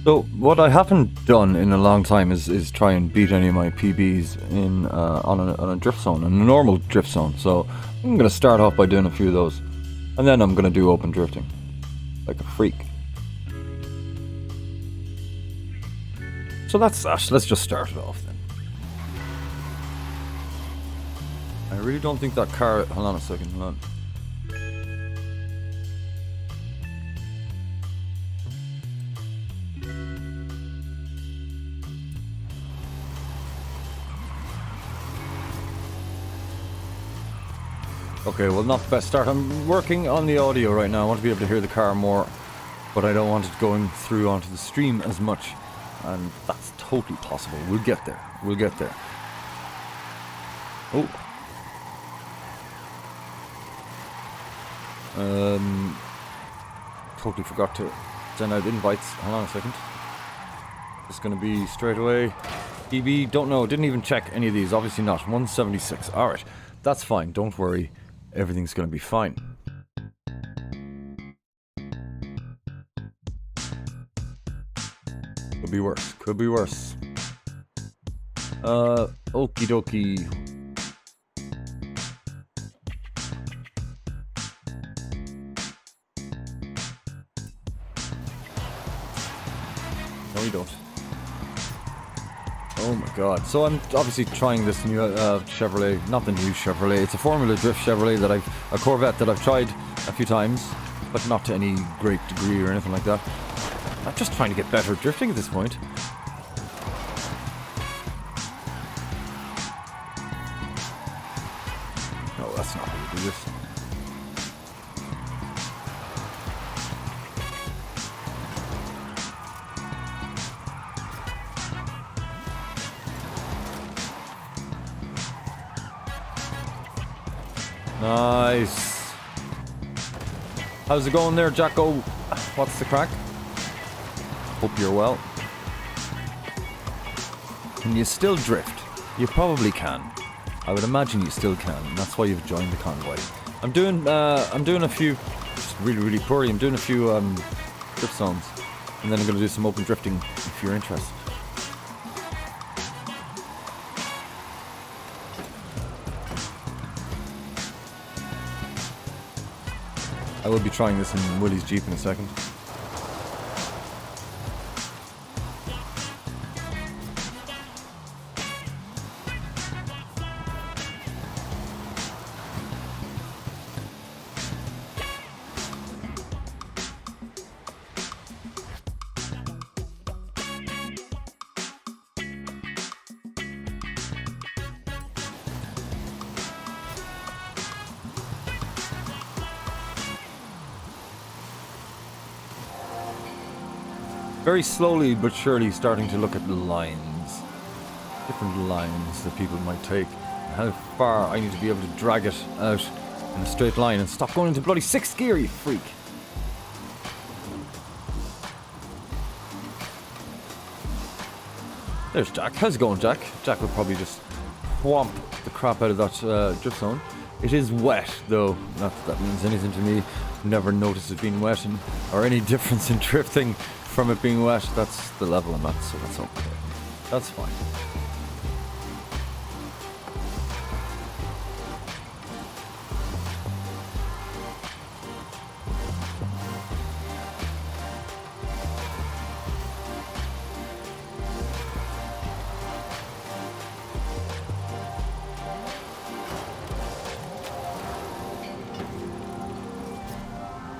So what I haven't done in a long time is try and beat any of my PBs in on a drift zone, in a normal drift zone. So I'm gonna start off by doing a few of those, and then I'm gonna do open drifting, like a freak. So that's that. Let's just start it off then. I really don't think that car. Hold on a second. Hold on. Okay, well, not the best start. I'm working on the audio right now. I want to be able to hear the car more, but I don't want it going through onto the stream as much. And that's totally possible. We'll get there. We'll get there. Oh. Totally forgot to send out invites. Hold on a second. It's going to be straight away. EB, don't know. Didn't even check any of these. Obviously not. 176. Alright. That's fine. Don't worry. Everything's going to be fine. Could be worse. Could be worse. Okie dokie. No, you don't. Oh my god. So I'm obviously trying this new Chevrolet, not the new Chevrolet, it's a Formula Drift Chevrolet that a Corvette that I've tried a few times, but not to any great degree or anything like that. I'm just trying to get better at drifting at this point. No, that's not how you do this. Nice. How's it going there, Jacko? What's the crack? Hope you're well. Can you still drift? You probably can. I would imagine you still can. That's why you've joined the convoy. I'm doing a few, just really poorly. I'm doing a few drift zones, and then I'm gonna do some open drifting if you're interested. I will be trying this in Willie's Jeep in a second. Very slowly but surely starting to look at the lines. Different lines that people might take. How far I need to be able to drag it out in a straight line and stop going into bloody 6th gear, you freak. There's Jack. How's it going, Jack? Jack will probably just whomp the crap out of that drift zone. It is wet, though. Not that that means anything to me. Never noticed it being wet or any difference in drifting from it being wet. That's the level I'm at, so that's okay. That's fine.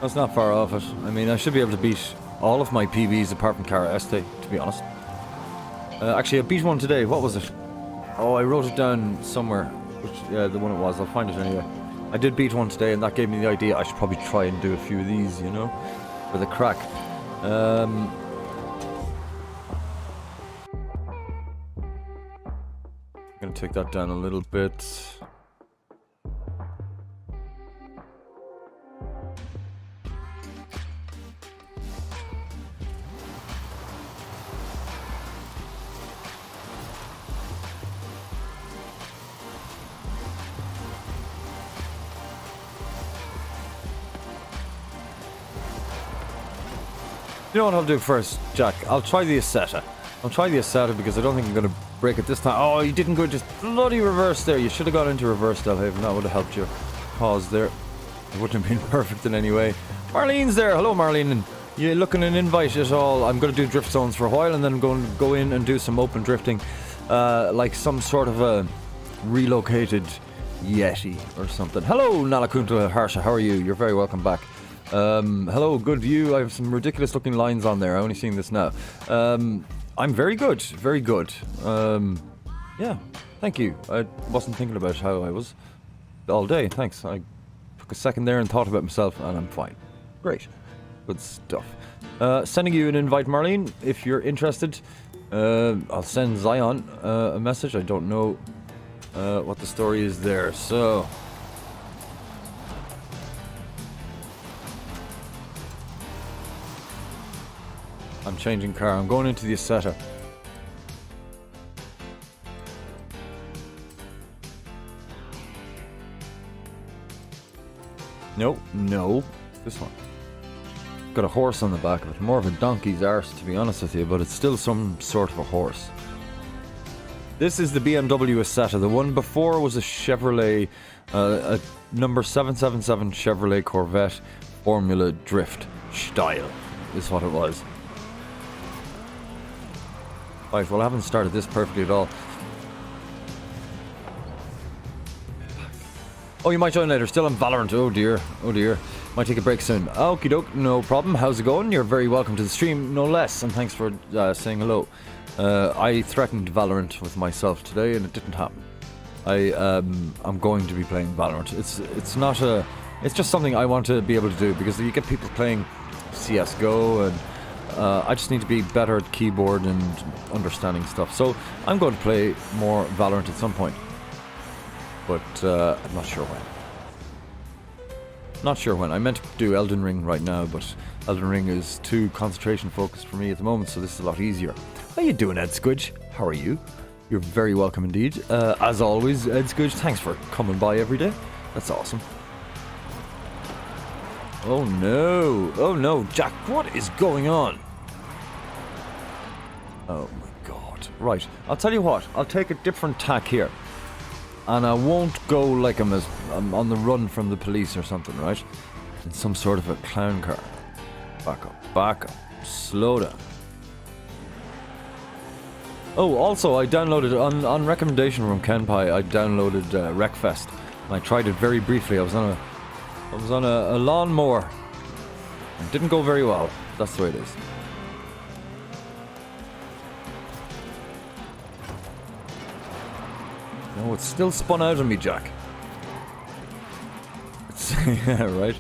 That's not far off it. I mean, I should be able to beat all of my PBs apart from Cara Este, to be honest. Actually, I beat one today. What was it? Oh, I wrote it down somewhere. Which, yeah, the one it was. I'll find it anyway. I did beat one today, and that gave me the idea I should probably try and do a few of these, you know, for the crack. I'm gonna take that down a little bit. You know what I'll do first, Jack? I'll try the Assetto. I'll try the Assetto because I don't think I'm going to break it this time. Oh, you didn't go just bloody reverse there. You should have gone into reverse, Delhaven. That would have helped your cause there. It wouldn't have been perfect in any way. Marlene's there. Hello, Marlene. You looking an invite at all? I'm going to do drift zones for a while and then I'm going to go in and do some open drifting. Like some sort of a relocated Yeti or something. Hello, Nalakunta Harsha. How are you? You're very welcome back. Hello, good view. I have some ridiculous looking lines on there. I'm only seeing this now. I'm very good. Very good. Yeah, thank you. I wasn't thinking about how I was all day. Thanks. I took a second there and thought about myself and I'm fine. Great. Good stuff. Sending you an invite, Marlene, if you're interested. I'll send Zion a message. I don't know what the story is there. So... I'm changing car. I'm going into the Assetto. No. This one. Got a horse on the back of it. More of a donkey's arse, to be honest with you, but it's still some sort of a horse. This is the BMW Assetto. The one before was a Chevrolet, a number 777 Chevrolet Corvette Formula Drift style, is what it was. Right, well, I haven't started this perfectly at all. Oh, you might join later. Still on Valorant. Oh dear. Oh dear. Might take a break soon. Okie doke. No problem. How's it going? You're very welcome to the stream, no less. And thanks for saying hello. I threatened Valorant with myself today, and it didn't happen. I'm going to be playing Valorant. It's not a. It's just something I want to be able to do because you get people playing CS:GO and. I just need to be better at keyboard and understanding stuff. So I'm going to play more Valorant at some point. But I'm not sure when. Not sure when. I meant to do Elden Ring right now, but Elden Ring is too concentration focused for me at the moment, so this is a lot easier. How you doing, Ed Squidge? How are you? You're very welcome indeed. As always, Ed Squidge, thanks for coming by every day. That's awesome. Oh no, Jack, what is going on? Oh my god. Right, I'll tell you what, I'll take a different tack here. And I won't go like I'm on the run from the police or something, right? In some sort of a clown car. Back up, slow down. Oh, also, I downloaded, on recommendation from Kenpai, I downloaded Wreckfest. And I tried it very briefly. I was on a lawnmower. It didn't go very well. That's the way it is. No, it's still spun out on me, Jack. Yeah, right.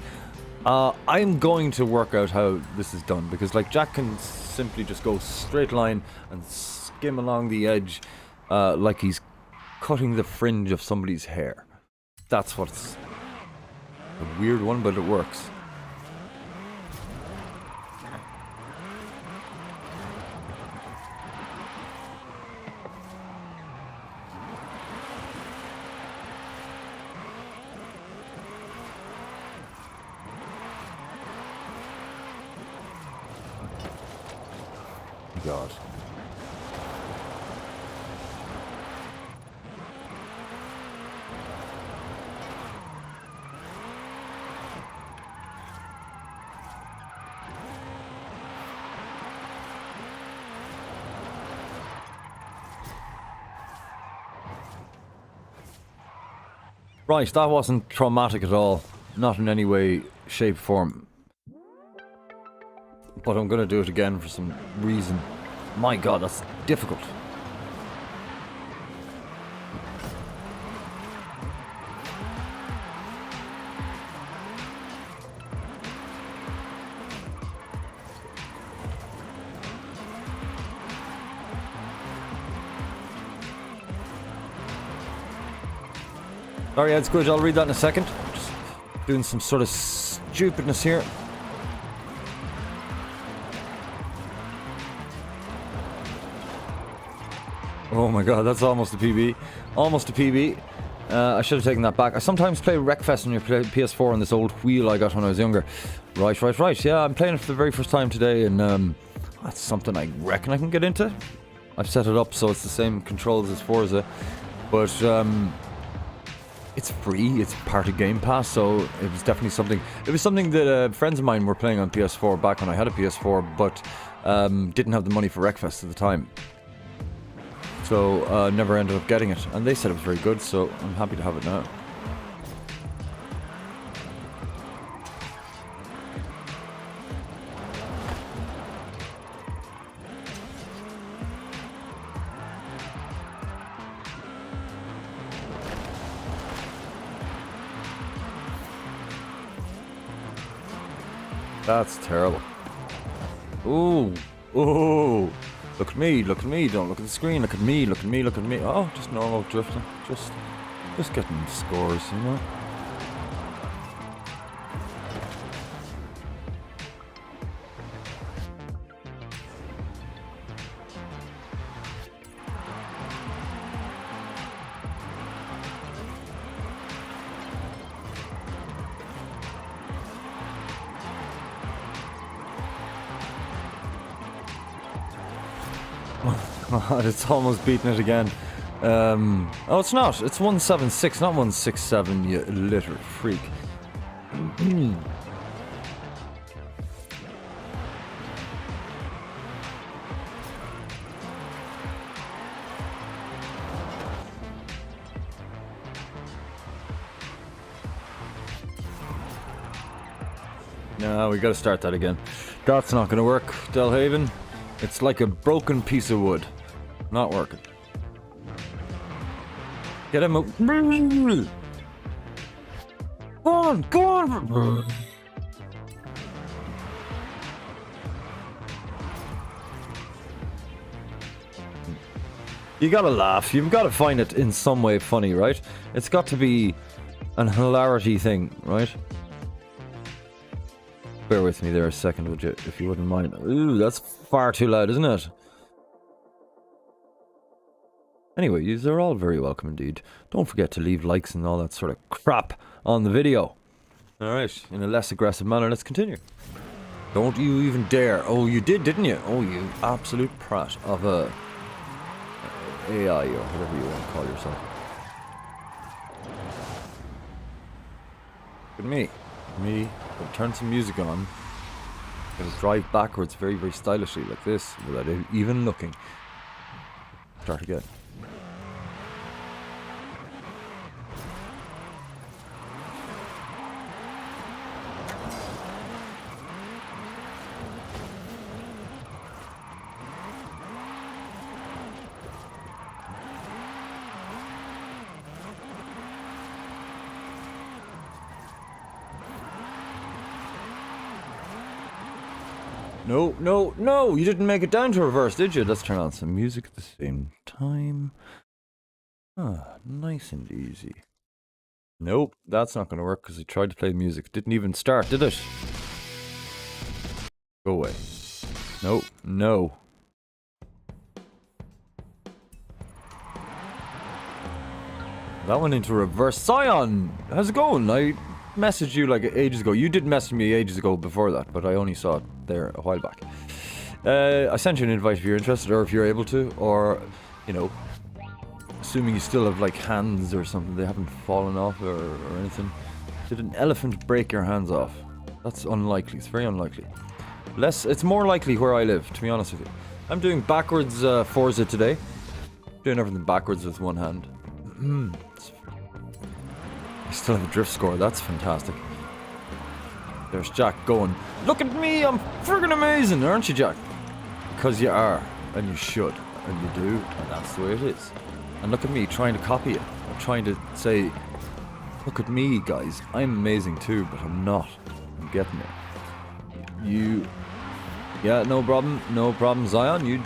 I'm going to work out how this is done because, like, Jack can simply just go straight line and skim along the edge, like he's cutting the fringe of somebody's hair. That's what's a weird one, but it works. God. Right, that wasn't traumatic at all. Not in any way, shape, form. But I'm gonna do it again for some reason. My god, that's difficult. Sorry, Ed Squidge, I'll read that in a second. Just doing some sort of stupidness here. Oh my god, that's almost a PB. Almost a PB. I should have taken that back. I sometimes play Wreckfest on your PS4 on this old wheel I got when I was younger. Right. Yeah, I'm playing it for the very first time today, and that's something I reckon I can get into. I've set it up so it's the same controls as Forza, but it's free. It's part of Game Pass, so it was definitely something. It was something that friends of mine were playing on PS4 back when I had a PS4, but didn't have the money for Wreckfest at the time. So never ended up getting it, and they said it was very good, so I'm happy to have it now. That's terrible. Ooh. Look at me, don't look at the screen, look at me. Oh, just normal drifting. Just getting scores, you know? God, it's almost beaten it again. Oh, it's not. It's 176, not 167, you illiterate freak. No, we gotta start that again. That's not gonna work, Delhaven. It's like a broken piece of wood. Not working. Get him out. Go on! You gotta laugh. You've gotta find it in some way funny, right? It's got to be an hilarity thing, right? Bear with me there a second, would you, if you wouldn't mind. Ooh, that's far too loud, isn't it? Anyway, yous are all very welcome indeed. Don't forget to leave likes and all that sort of crap on the video. Alright, in a less aggressive manner, let's continue. Don't you even dare. Oh, you did, didn't you? Oh, you absolute prat of a AI or whatever you want to call yourself. Look at me. I'll turn some music on. I'll drive backwards very, very stylishly like this without even looking. Start again. No, you didn't make it down to reverse, did you? Let's turn on some music at the same time. Ah, nice and easy. Nope, that's not going to work because I tried to play music. Didn't even start, did it? Go away. Nope, no. That went into reverse. Scion, how's it going? I messaged you like ages ago. You did message me ages ago before that, but I only saw it there a while back. I sent you an invite if you're interested, or if you're able to, or, you know, assuming you still have like hands or something, they haven't fallen off or anything. Did an elephant break your hands off? That's unlikely. It's very unlikely. It's more likely where I live, to be honest with you. I'm doing backwards Forza today. Doing everything backwards with one hand. I still have a drift score. That's fantastic. There's Jack going, look at me, I'm friggin' amazing, aren't you, Jack? Because you are, and you should, and you do, and that's the way it is. And look at me trying to copy it. I'm trying to say, look at me, guys, I'm amazing too, but I'm not. I'm getting it. Yeah, no problem, Zion. You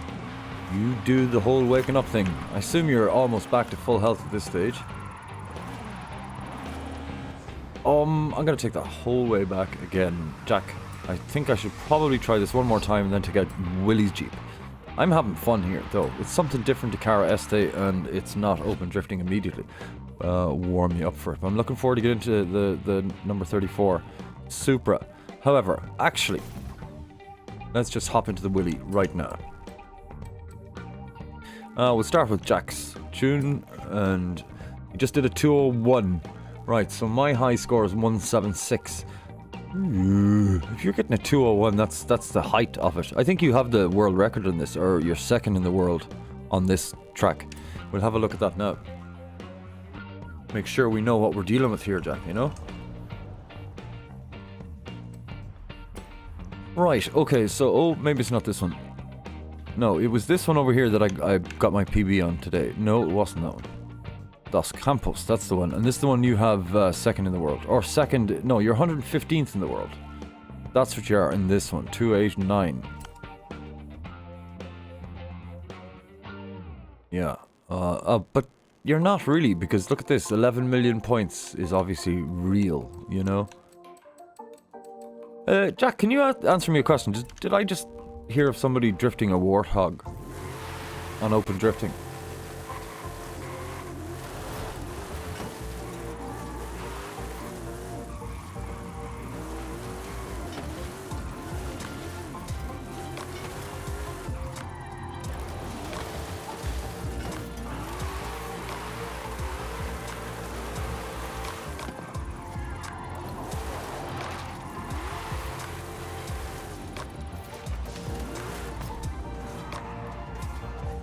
do the whole waking up thing. I assume you're almost back to full health at this stage. I'm gonna take that whole way back again, Jack. I think I should probably try this one more time and then take out Willie's Jeep. I'm having fun here, though. It's something different to Cara Este, and it's not open drifting immediately. warm me up for it. I'm looking forward to get into the number 34 Supra. However, actually, let's just hop into the Willy right now. We'll start with Jack's tune, and he just did a 201. Right, so my high score is 176. If you're getting a 201, that's the height of it. I think you have the world record in this, or you're second in the world on this track. We'll have a look at that now. Make sure we know what we're dealing with here, Jack, you know? Right, okay, so, oh, maybe it's not this one. No, it was this one over here that I got my PB on today. No, it wasn't that one. Dos Campos, that's the one. And this is the one you have second in the world. Or second, no, you're 115th in the world. That's what you are in this one, 289. Yeah, but you're not really, because look at this, 11 million points is obviously real, you know? Jack, can you answer me a question? Did I just hear of somebody drifting a warthog on open drifting?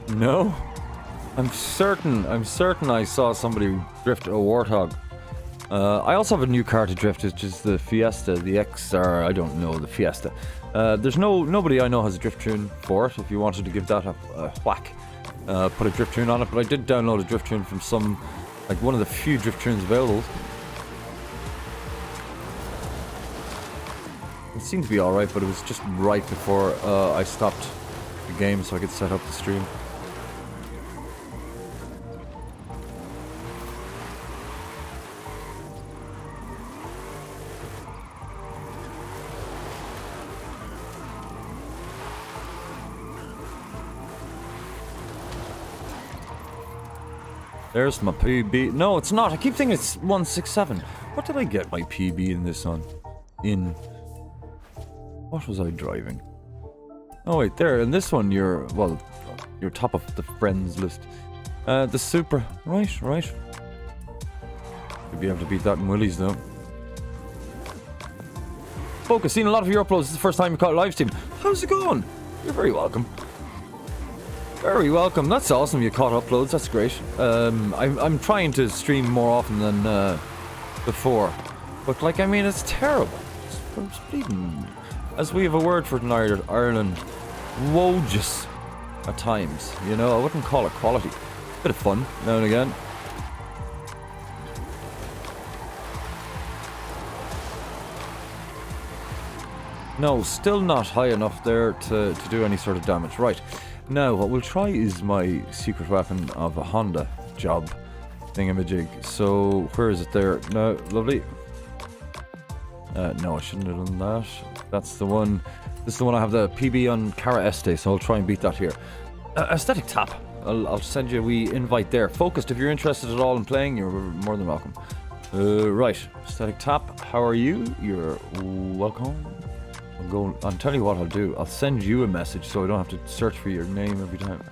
No? I'm certain I saw somebody drift a Warthog. I also have a new car to drift, which is the Fiesta, the XR, I don't know, the Fiesta. There's nobody I know has a drift tune for it, if you wanted to give that a whack. Put a drift tune on it, but I did download a drift tune from some, like one of the few drift tunes available. It seemed to be alright, but it was just right before I stopped the game so I could set up the stream. There's my PB. No, it's not. I keep thinking it's 167. What did I get my PB in this on? What was I driving? Oh wait, there. In this one, you're top of the friends list. The Supra. Right. You'll be able to beat that in Willys though. Focus, seen a lot of your uploads. This is the first time you caught a live stream. How's it going? You're very welcome. Very welcome. That's awesome. You caught uploads. That's great. I'm trying to stream more often than before, but like I mean, it's terrible. It's bleeding. As we have a word for it in Ireland, wogus at times. You know, I wouldn't call it quality. Bit of fun now and again. No, still not high enough there to do any sort of damage. Right. Now, what we'll try is my secret weapon of a Honda job thingamajig. So, where is it there? No, lovely. No, I shouldn't have done that. That's the one. This is the one I have the PB on Cara Este, so I'll try and beat that here. Aesthetic Tap. I'll send you a wee invite there. Focused, if you're interested at all in playing, you're more than welcome. Right. Aesthetic Tap, how are you? You're welcome. I'll tell you what I'll do. I'll send you a message so I don't have to search for your name every time.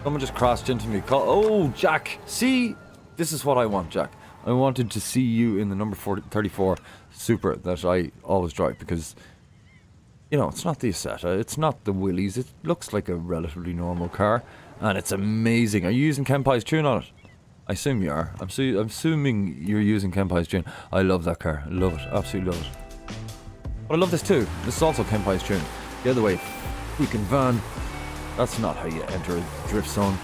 Someone just crashed into me. Oh, Jack. See? This is what I want, Jack. I wanted to see you in the number 34 Supra that I always drive because, you know, it's not the Isetta. It's not the Willys. It looks like a relatively normal car. And it's amazing. Are you using Kenpai's tune on it? I assume you are. I'm assuming you're using Kenpai's tune. I love that car. I love it. Absolutely love it. But I love this too. This is also Kenpai's tune. The other way. Freaking van. That's not how you enter a drift zone.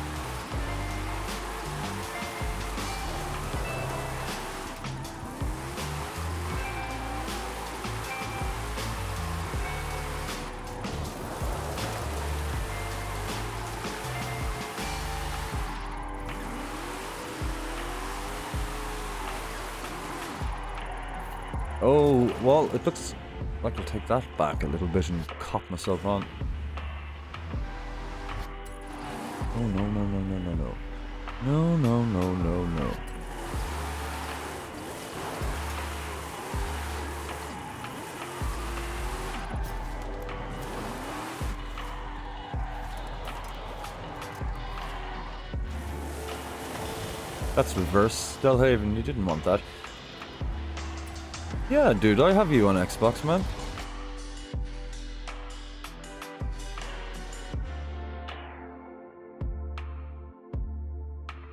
Oh, well, it looks like to take that back a little bit and cop myself on. Oh, no, no, no, no, no, no. No, no, no, no, no. That's reverse, Delhaven, you didn't want that. Yeah, dude, I have you on Xbox, man.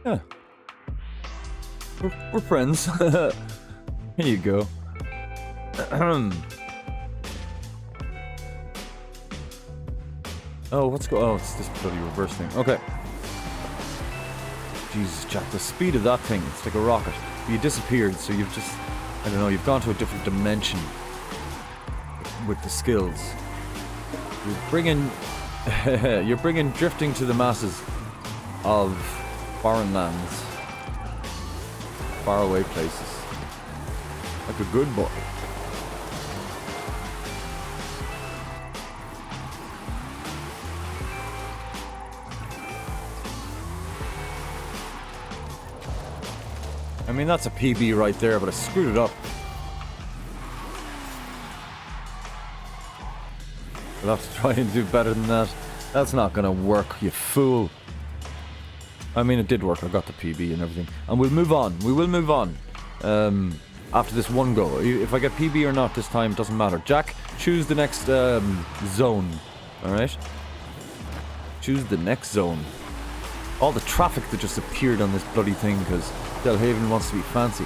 Yeah. We're friends. Here you go. Oh, oh, it's this bloody reverse thing. Okay. Jesus, Jack, the speed of that thing, it's like a rocket. You disappeared, so you've just, I don't know, you've gone to a different dimension with the skills. You're bringing drifting to the masses of foreign lands, faraway places, like a good boy. I mean, that's a PB right there, but I screwed it up. We'll have to try and do better than that. That's not gonna work, you fool. I mean, it did work. I got the PB and everything. And we'll move on. We will move on. After this one go. If I get PB or not this time, doesn't matter. Jack, choose the next zone. Alright? Choose the next zone. All the traffic that just appeared on this bloody thing because Delhaven wants to be fancy.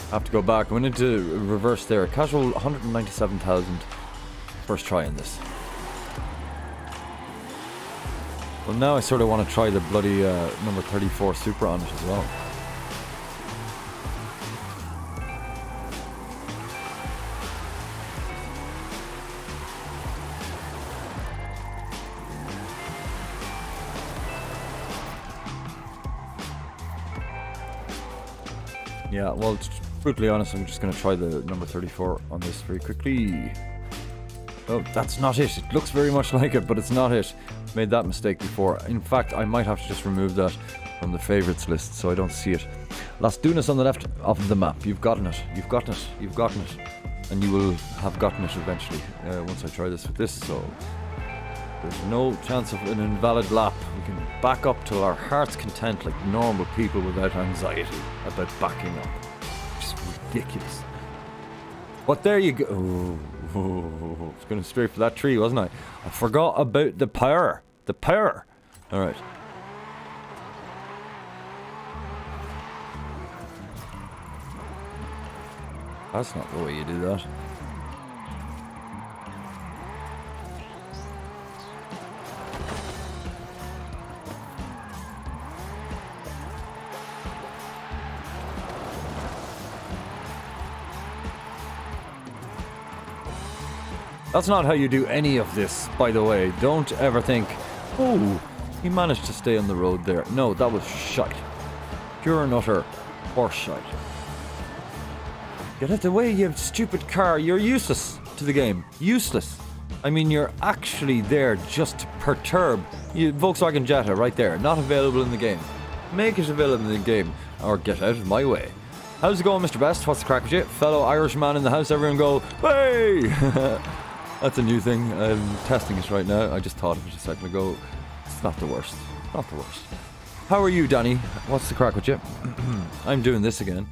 I have to go back. I went into reverse there. Casual 197,000. First try in this. Well, now I sort of want to try the bloody number 34 Super on it as well. Yeah, well, brutally honest, I'm just going to try the number 34 on this very quickly. Oh, that's not it. It looks very much like it, but it's not it. Made that mistake before. In fact, I might have to just remove that from the favorites list so I don't see it. Las Dunas on the left of the map. You've gotten it. You've gotten it. You've gotten it. And you will have gotten it eventually once I try this with this, so there's no chance of an invalid lap. We can back up to our heart's content like normal people without anxiety about backing up. Just ridiculous. But there you go. Oh, I was going straight for that tree, wasn't I? I forgot about the power. The power. Alright. That's not the way you do that. That's not how you do any of this, by the way. Don't ever think, oh, he managed to stay on the road there. No, that was shite. Pure and utter horse shite. Get out the way, you stupid car. You're useless to the game. Useless. I mean, you're actually there just to perturb. Volkswagen Jetta right there. Not available in the game. Make it available in the game. Or get out of my way. How's it going, Mr. Best? What's the crack with you? Fellow Irishman in the house. Everyone go, hey! That's a new thing. I'm testing it right now. I just thought of it a second ago. It's not the worst. Not the worst. How are you, Danny? What's the crack with you? I'm doing this again.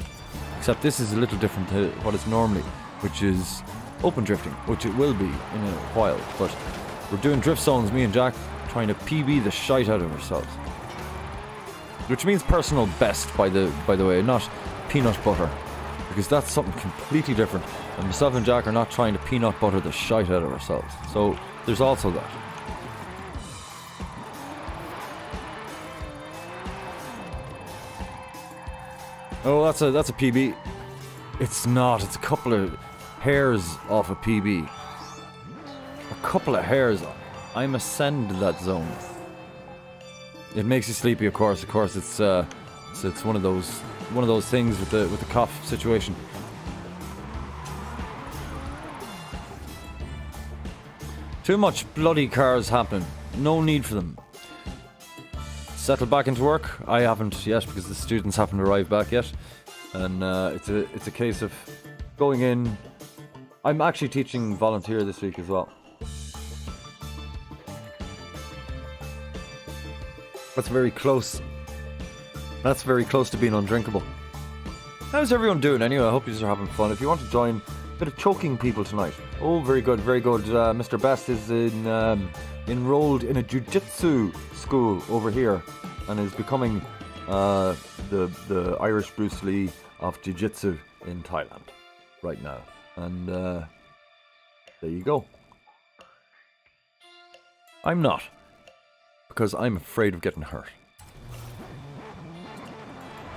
Except this is a little different to what it's normally, which is open drifting, which it will be in a while. But we're doing drift zones, me and Jack, trying to PB the shite out of ourselves. Which means personal best, by the way, not peanut butter. Because that's something completely different. And myself and Jack are not trying to peanut butter the shite out of ourselves. So there's also that. Oh, that's a PB. It's not. It's a couple of hairs off a PB. A couple of hairs. I'm ascend that zone. It makes you sleepy, of course. Of course, it's one of those things with the cough situation. Too much bloody cars happening. No need for them. Settled back into work? I haven't yet because the students haven't arrived back yet, and it's a case of going in. I'm actually teaching volunteer this week as well. That's very close. That's very close to being undrinkable. How's everyone doing anyway? I hope you are having fun. If you want to join a bit of choking people tonight. Oh, very good, very good. Mr. Best is enrolled in a jiu-jitsu school over here and is becoming the Irish Bruce Lee of jiu-jitsu in Thailand right now. And there you go. I'm not, because I'm afraid of getting hurt.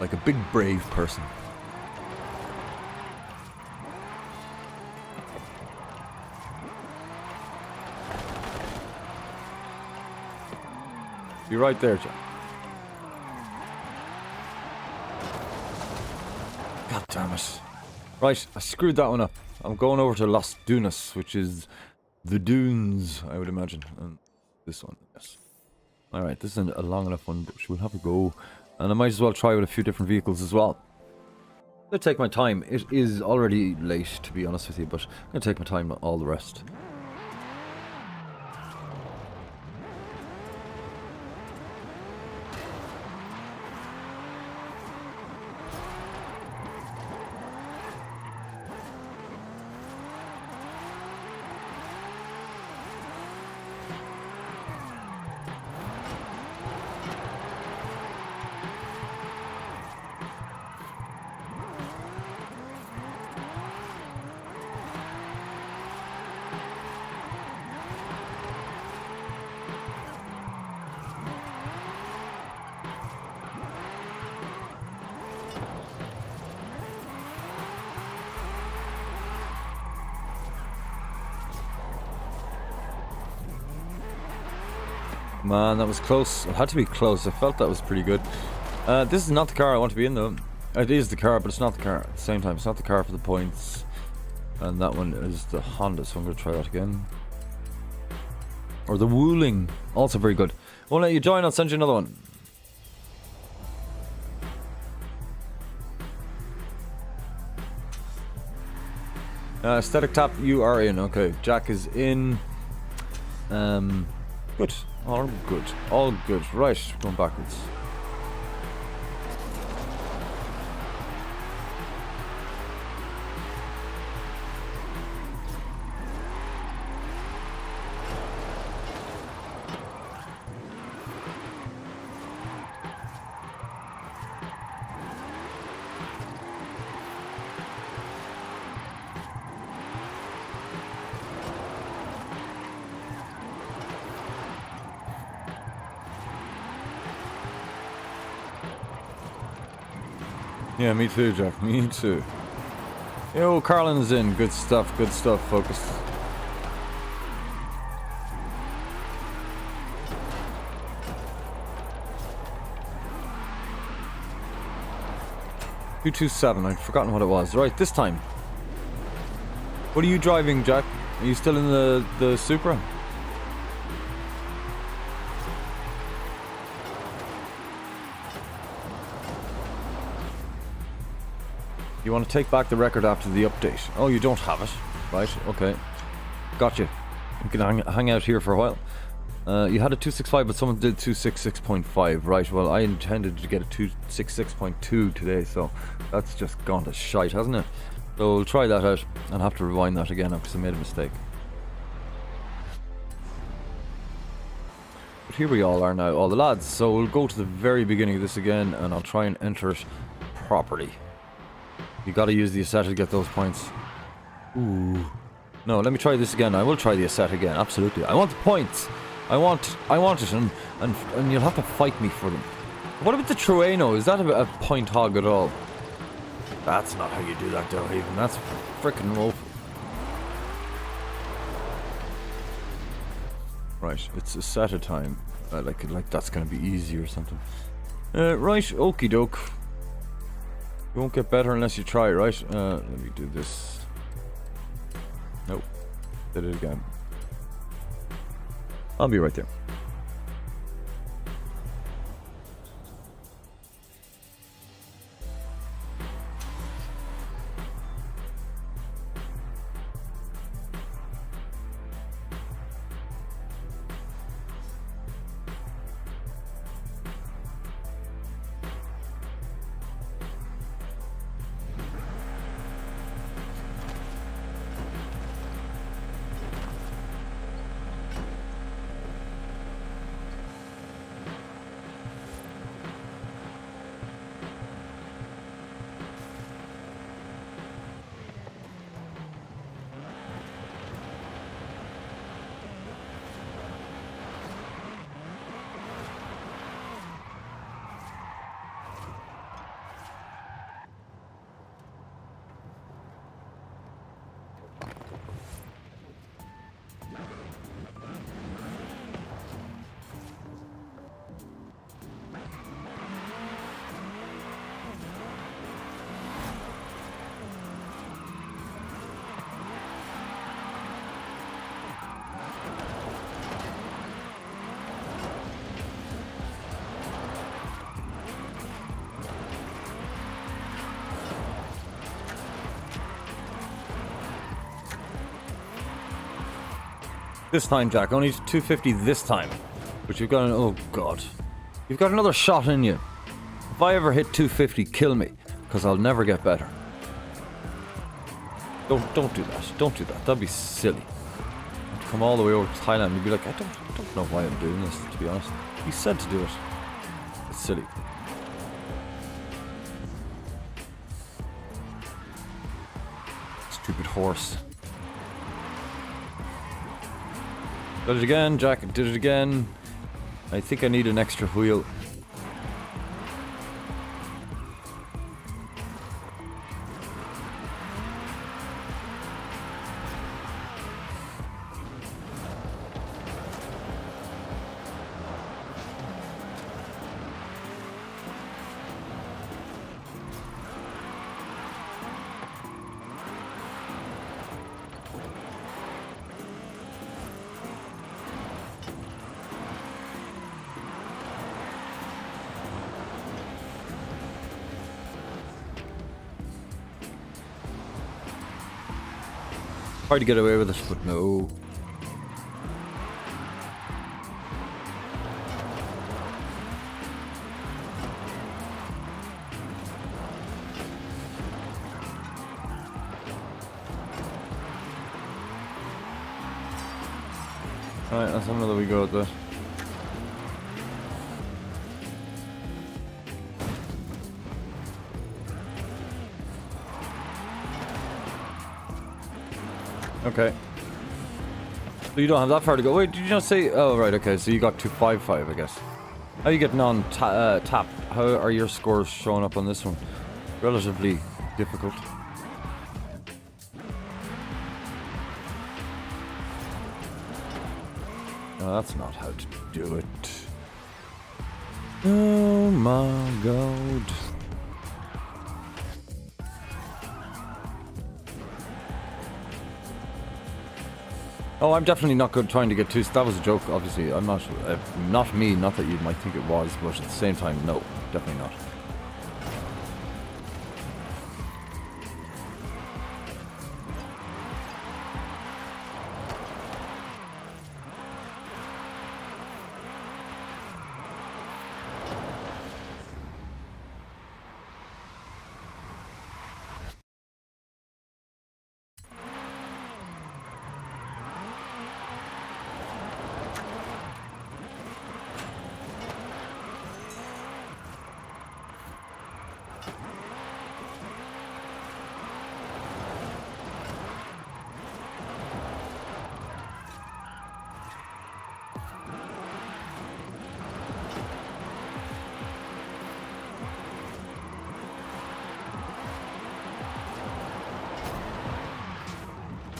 Like a big brave person. You're right there, John. God damn it. Right, I screwed that one up. I'm going over to Las Dunas, which is the dunes, I would imagine. And this one, yes. Alright, this isn't a long enough one, but we'll have a go. And I might as well try with a few different vehicles as well. I'm going to take my time. It is already late, to be honest with you, but I'm going to take my time on all the rest. Man, that was close. It had to be close. I felt that was pretty good. This is not the car I want to be in, though. It is the car, but it's not the car at the same time. It's not the car for the points. And that one is the Honda, so I'm going to try that again. Or the Wuling. Also very good. I won't let you join. I'll send you another one. Static tap, you are in. Okay, Jack is in. Good. All good. All good. Right, going backwards. Yeah, me too, Jack. Me too. Yo, Carlin's in. Good stuff, focus. $227. I'd forgotten what it was. Right, this time. What are you driving, Jack? Are you still in the Supra? You want to take back the record after the update. Oh, you don't have it. Right, okay. Gotcha. You can hang out here for a while. You had a 265, but someone did 266.5. Right, well, I intended to get a 266.2 today, so that's just gone to shite, hasn't it? So we'll try that out and have to rewind that again because I made a mistake. But here we all are now, all the lads. So we'll go to the very beginning of this again, and I'll try and enter it properly. You gotta use the asset to get those points. Ooh. No, let me try this again. I will try the asset again, absolutely. I want the points. I want it, and you'll have to fight me for them. What about the Trueno? Is that a point hog at all? That's not how you do that, Delhaven. That's frickin' woeful. Right, it's a set of time. Like that's gonna be easy or something. Right, okie doke. You won't get better unless you try, right? Let me do this. Nope. Did it again. I'll be right there. This time, Jack. Only 250 this time. But you've got an... Oh, God. You've got another shot in you. If I ever hit 250, kill me. Because I'll never get better. Don't do that. Don't do that. That'd be silly. I'd come all the way over to Thailand and you'd be like, I don't know why I'm doing this, to be honest. He said to do it. It's silly. Stupid horse. Did it again, Jack. Did it again. I think I need an extra wheel. Tried to get away with it, but no. Alright, that's another we go at that. Okay. So you don't have that far to go. Wait, did you not say... Oh, right, okay. So you got 255, I guess. How are you getting on tap? How are your scores showing up on this one? Relatively difficult. No, that's not how to do it. Oh my God. Oh, I'm definitely not good trying to get too... That was a joke, obviously. I'm not... not me, not that you might think it was, but at the same time, no. Definitely not.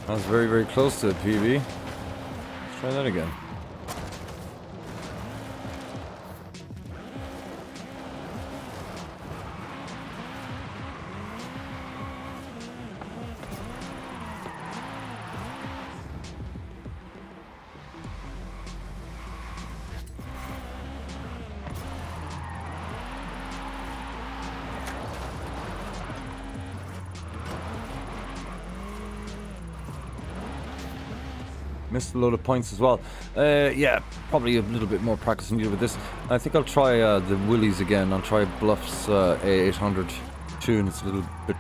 That was very, very close to the PB. Let's try that again. Missed a load of points as well. Yeah, probably a little bit more practice needed with this. I think I'll try the Willies again. I'll try Bluff's A800 tune. It's a little bit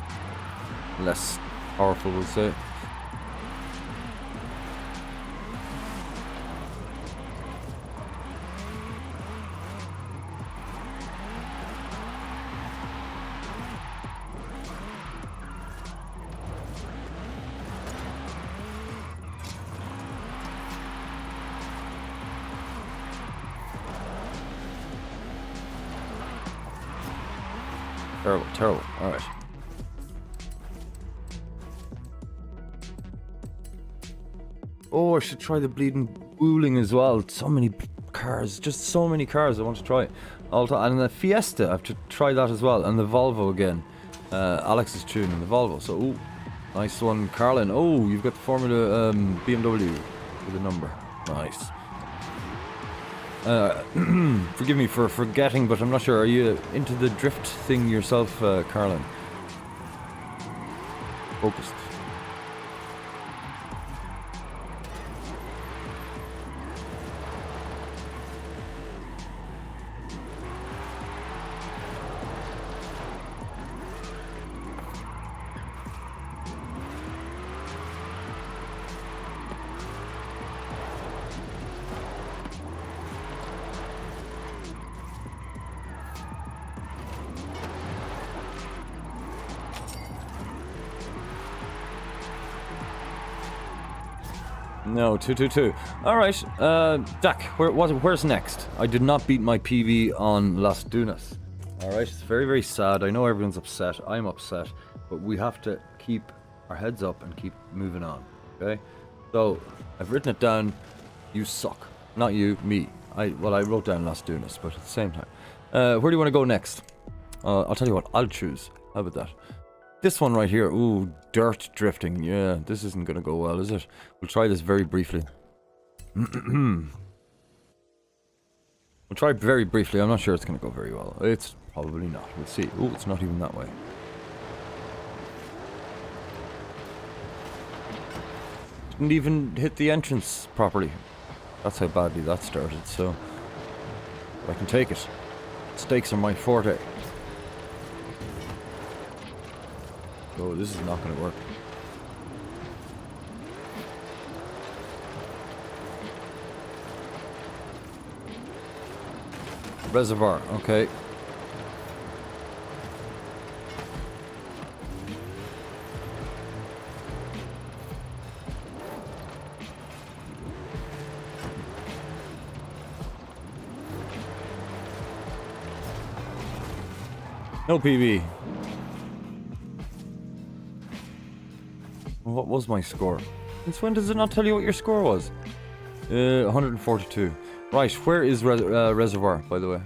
less powerful, we'll say. Terrible, terrible. Alright. Oh, I should try the bleeding Wuling as well. So many cars. Just so many cars I want to try. And the Fiesta, I have to try that as well. And the Volvo again. Alex's tune and the Volvo. So, ooh, nice one. Carlin. Oh, you've got the Formula BMW with a number. Nice. Forgive me for forgetting, but I'm not sure. Are you into the drift thing yourself, Carlin? Focused. No, 222. Alright, Jack, where's next? I did not beat my PB on Las Dunas. Alright, it's very, very sad. I know everyone's upset. I'm upset. But we have to keep our heads up and keep moving on. Okay? So, I've written it down. You suck. Not you, me. I wrote down Las Dunas, but at the same time. Where do you want to go next? I'll tell you what, I'll choose. How about that? This one right here, ooh, dirt drifting. Yeah, this isn't going to go well, is it? We'll try this very briefly. We'll try very briefly. I'm not sure it's going to go very well. It's probably not. We'll see. Ooh, it's not even that way. Didn't even hit the entrance properly. That's how badly that started, so I can take it. Stakes are my forte. Oh, this is not going to work. Reservoir, okay. No PB. What was my score? Since when does it not tell you what your score was? 142. Right, where is Reservoir, by the way?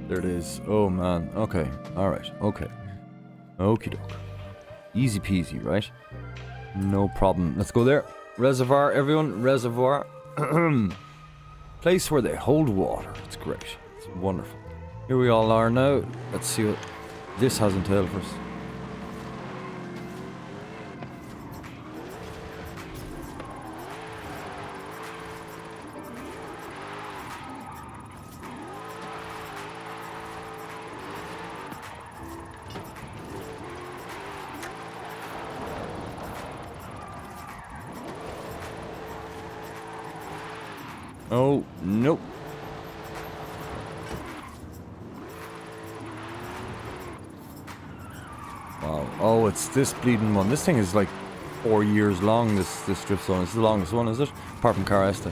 There it is. Oh man. Okay. Alright. Okay. Okie doke. Easy peasy, right? No problem. Let's go there. Reservoir, everyone. Reservoir. Place where they hold water. It's great. It's wonderful. Here we all are now. Let's see what this has entailed for us. Oh, nope. Wow. Oh, it's this bleeding one. This thing is like 4 years long, this drift zone. It's the longest one, is it? Apart from Car Este.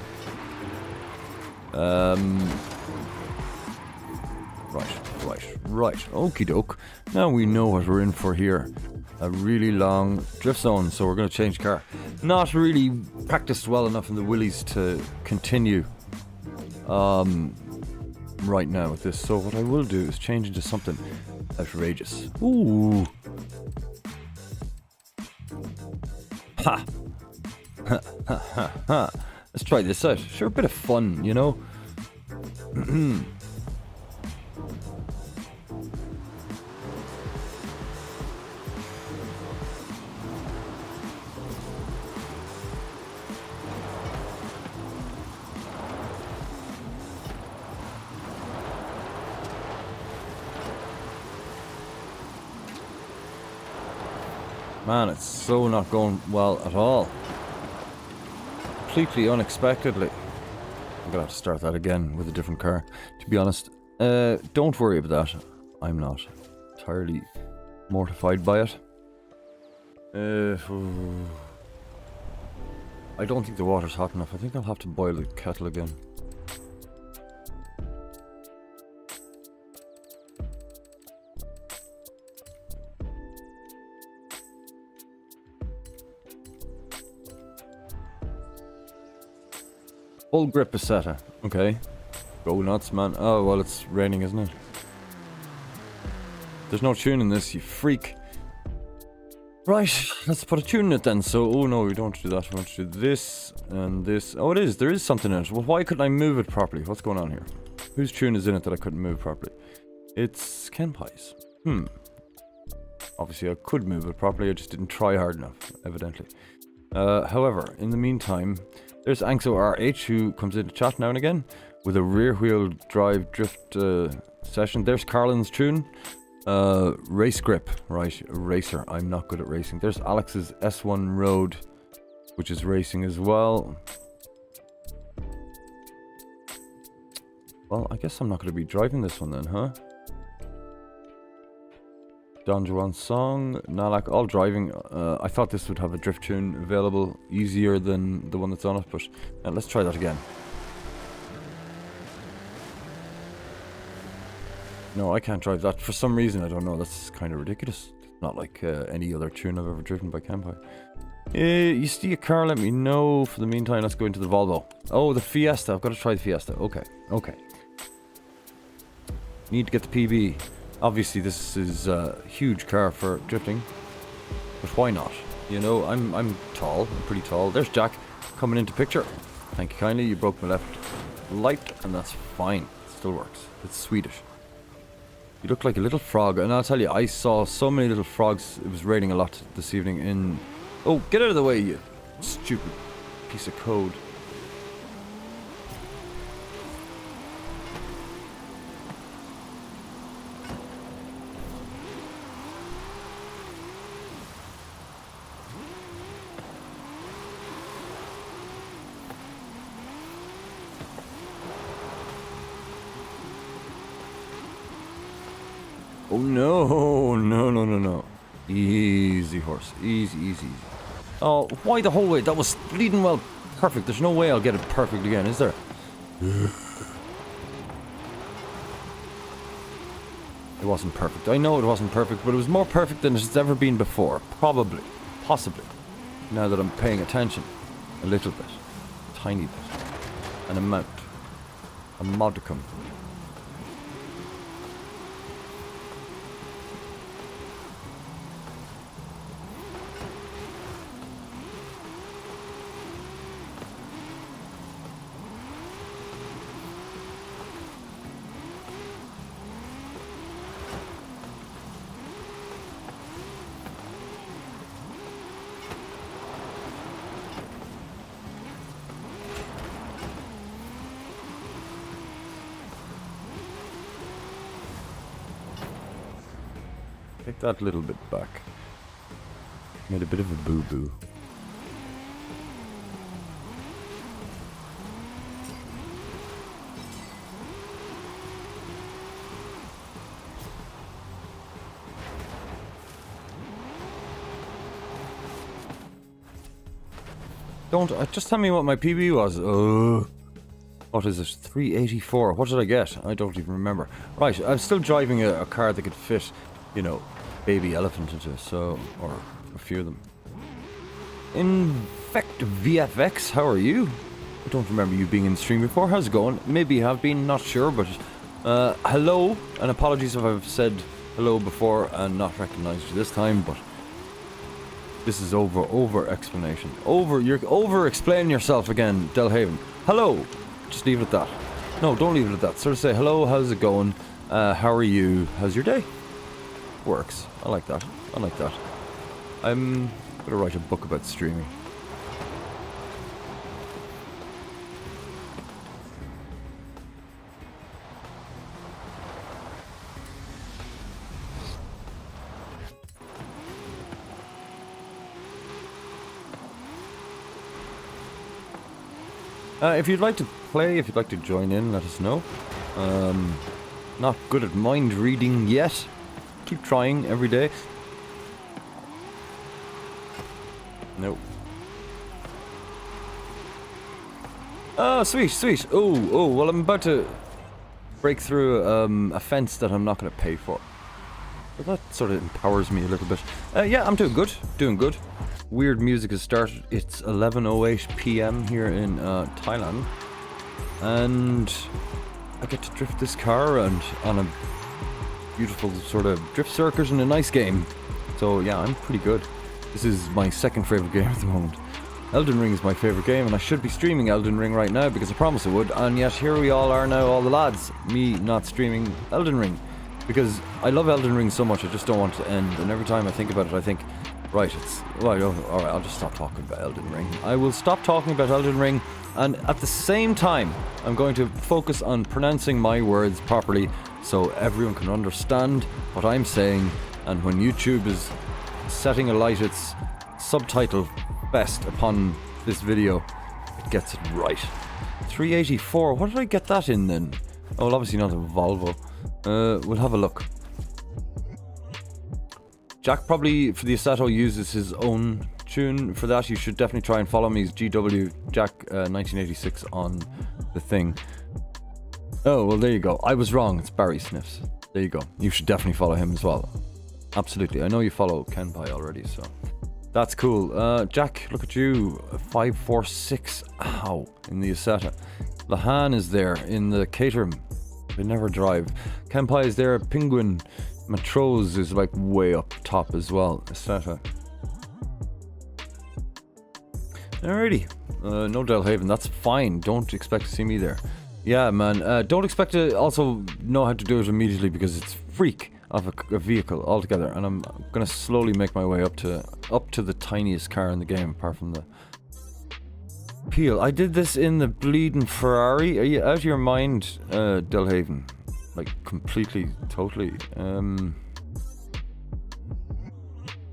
Right. Okie doke. Now we know what we're in for here. A really long drift zone, so we're going to change car. Not really practiced well enough in the Willies to continue right now with this. So what I will do is change into something outrageous. Ooh. Ha! Let's try this out. Sure, a bit of fun, you know? Man, it's so not going well at all. Completely unexpectedly. I'm gonna have to start that again with a different car, to be honest. Don't worry about that. I'm not entirely mortified by it. I don't think the water's hot enough. I think I'll have to boil the kettle again. Full grip Basetta. Okay. Go nuts, man. Oh, well, it's raining, isn't it? There's no tune in this, you freak. Right, let's put a tune in it then. So, oh no, we don't want to do that. We want to do this and this. Oh, it is. There is something in it. Well, why couldn't I move it properly? What's going on here? Whose tune is in it that I couldn't move properly? It's Kenpai's. Obviously, I could move it properly. I just didn't try hard enough, evidently. However, in the meantime, there's Angso RH who comes into chat now and again with a rear wheel drive drift session. There's Carlin's tune. Race grip, right, racer. I'm not good at racing. There's Alex's S1 Road, which is racing as well. Well, I guess I'm not going to be driving this one then, huh? Don Juan Song, Nalak, all driving. I thought this would have a drift tune available easier than the one that's on it, but let's try that again. No, I can't drive that for some reason. I don't know. That's kind of ridiculous. It's not like any other tune I've ever driven by Kenpai. You see a car, let me know. For the meantime, let's go into the Volvo. Oh, the Fiesta. I've got to try the Fiesta. Okay, okay. Need to get the PB. Obviously, this is a huge car for drifting. But why not? You know, I'm tall. I'm pretty tall. There's Jack coming into picture. Thank you kindly. You broke my left light, and that's fine. It still works. It's Swedish. You look like a little frog, and I'll tell you, I saw so many little frogs. It was raining a lot this evening in... Oh, get out of the way, you stupid piece of code. Oh no, no. Easy horse, easy. Oh, why the whole way? That was bleeding well perfect. There's no way I'll get it perfect again, is there? It wasn't perfect. I know it wasn't perfect, but it was more perfect than it's ever been before. Probably. Possibly. Now that I'm paying attention. A little bit. Tiny bit. An amount. A modicum. Take that little bit back. Made a bit of a boo-boo. Just tell me what my PB was. What is it? 384. What did I get? I don't even remember. Right, I'm still driving a car that could fit, you know, baby elephant into, so, or a few of them. Infect VFX, how are you? I don't remember you being in the stream before. How's it going? Maybe you have been, not sure, but hello, and apologies if I've said hello before and not recognized you this time, but this is over explanation. You're over explaining yourself again, Delhaven. Hello. Just leave it at that. No, don't leave it at that. Sort of say, hello, how's it going? How are you? How's your day? Works. I like that. I'm gonna write a book about streaming. If you'd like to play, if you'd like to join in, let us know. Not good at mind reading yet. Keep trying every day. Nope. Oh, sweet, sweet. Oh, well, I'm about to break through a fence that I'm not going to pay for. But that sort of empowers me a little bit. Yeah, I'm doing good. Doing good. Weird music has started. It's 11:08 p.m. here in Thailand. And I get to drift this car around on a beautiful sort of drift circuit in a nice game. So yeah, I'm pretty good. This is my second favorite game at the moment. Elden Ring is my favorite game, and I should be streaming Elden Ring right now because I promised I would, and yet here we all are now, all the lads, me not streaming Elden Ring. Because I love Elden Ring so much, I just don't want it to end, and every time I think about it, I think, right, alright, I'll just stop talking about Elden Ring. I will stop talking about Elden Ring, and at the same time, I'm going to focus on pronouncing my words properly so everyone can understand what I'm saying, and when YouTube is setting alight its subtitle best upon this video, it gets it right. 384, what did I get that in then? Oh, well, obviously not a Volvo. We'll have a look. Jack probably for the Asato uses his own tune for that. You should definitely try and follow me. He's GW Jack 1986 on the thing. Oh, well, there you go. I was wrong. It's Barry Sniffs. There you go. You should definitely follow him as well. Absolutely. I know you follow Kenpai already, so that's cool. Jack, look at you. 546. Ow. In the Asata. Lahan is there in the Caterham. They never drive. Kenpai is there. Penguin. Matrose is like way up top as well. Asata. Alrighty. No Delhaven. That's fine. Don't expect to see me there. Yeah, man. Don't expect to also know how to do it immediately because it's freak of a vehicle altogether, and I'm gonna slowly make my way up to the tiniest car in the game, apart from the Peel. I did this in the bleeding Ferrari. Are you out of your mind, Delhaven? Like completely, totally.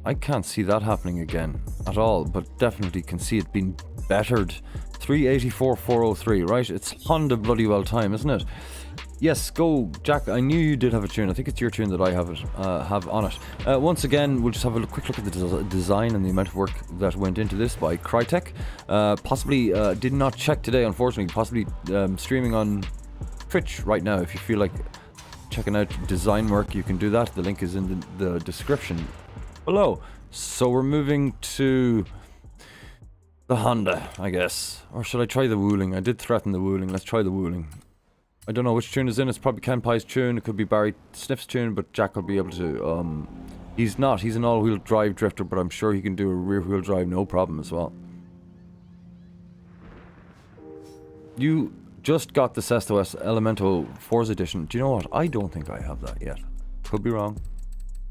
I can't see that happening again at all, but definitely can see it being bettered. 384,403, right? It's Honda bloody well time, isn't it? Yes, go, Jack. I knew you did have a tune. I think it's your tune that I have on it. Once again, we'll just have a quick look at the design and the amount of work that went into this by ooicrytekioo. Possibly did not check today, unfortunately. Possibly streaming on Twitch right now. If you feel like checking out design work, you can do that. The link is in the description below. So we're moving to the Honda, I guess. Or should I try the Wooling? I did threaten the Wooling. Let's try the Wooling. I don't know which tune is in. It's probably Kenpai's tune. It could be Barry Sniff's tune, but Jack will be able to. He's not. He's an all-wheel drive drifter, but I'm sure he can do a rear-wheel drive no problem as well. You just got the SesTOS Elemento Forza Edition. Do you know what? I don't think I have that yet. Could be wrong.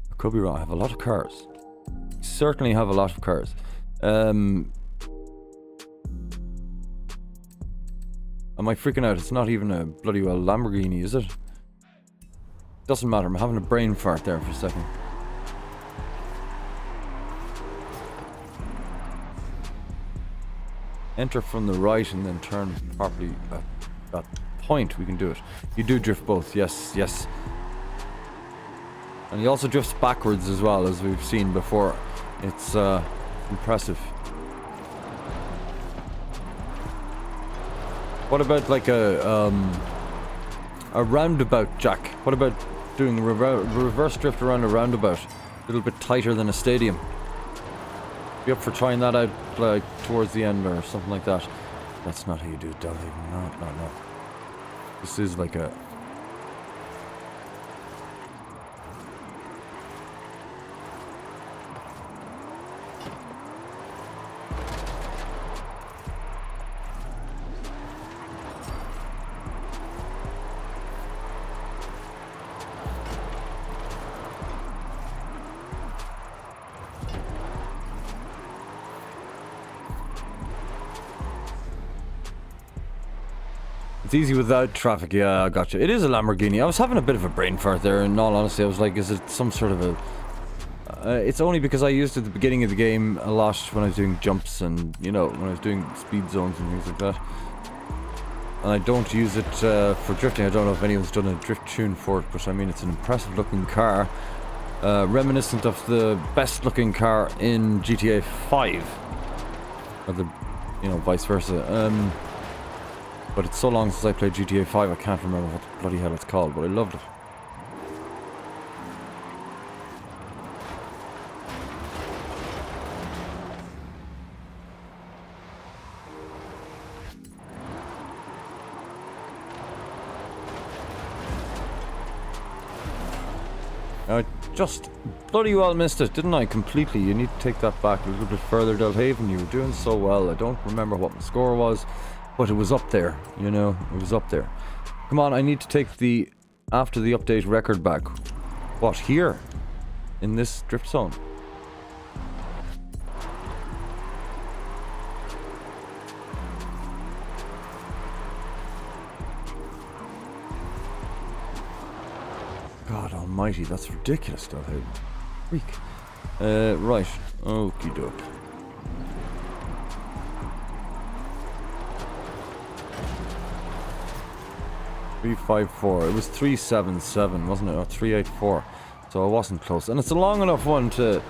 I could be wrong. I have a lot of cars. Certainly have a lot of cars. Am I freaking out? It's not even a bloody well Lamborghini, is it? Doesn't matter. I'm having a brain fart there for a second. Enter from the right and then turn properly at that point. We can do it. You do drift both. Yes, yes. And he also drifts backwards as well, as we've seen before. It's impressive. What about like a roundabout, Jack? What about doing a reverse drift around a roundabout? A little bit tighter than a stadium. Be up for trying that out like towards the end or something like that. That's not how you do it, Delhaven. No. This is like a... It's easy without traffic, yeah, I gotcha. It is a Lamborghini. I was having a bit of a brain fart there, in all honesty. I was like, is it some sort of a... it's only because I used it at the beginning of the game a lot when I was doing jumps and, you know, when I was doing speed zones and things like that. and I don't use it for drifting. I don't know if anyone's done a drift tune for it, but I mean, it's an impressive looking car. Reminiscent of the best looking car in GTA 5. Or the, you know, vice versa. But it's so long since I played GTA 5, I can't remember what the bloody hell it's called, but I loved it. I just bloody well missed it, didn't I? Completely. You need to take that back a little bit further, Delhaven. You were doing so well. I don't remember what my score was, but it was up there, you know? It was up there. Come on, I need to take the after the update record back. What, here? In this drift zone? God almighty, that's ridiculous, Delhaven. Freak. Right. Okie doke. $354. It was 377, wasn't it? Or 384. So I wasn't close. And it's a long enough one to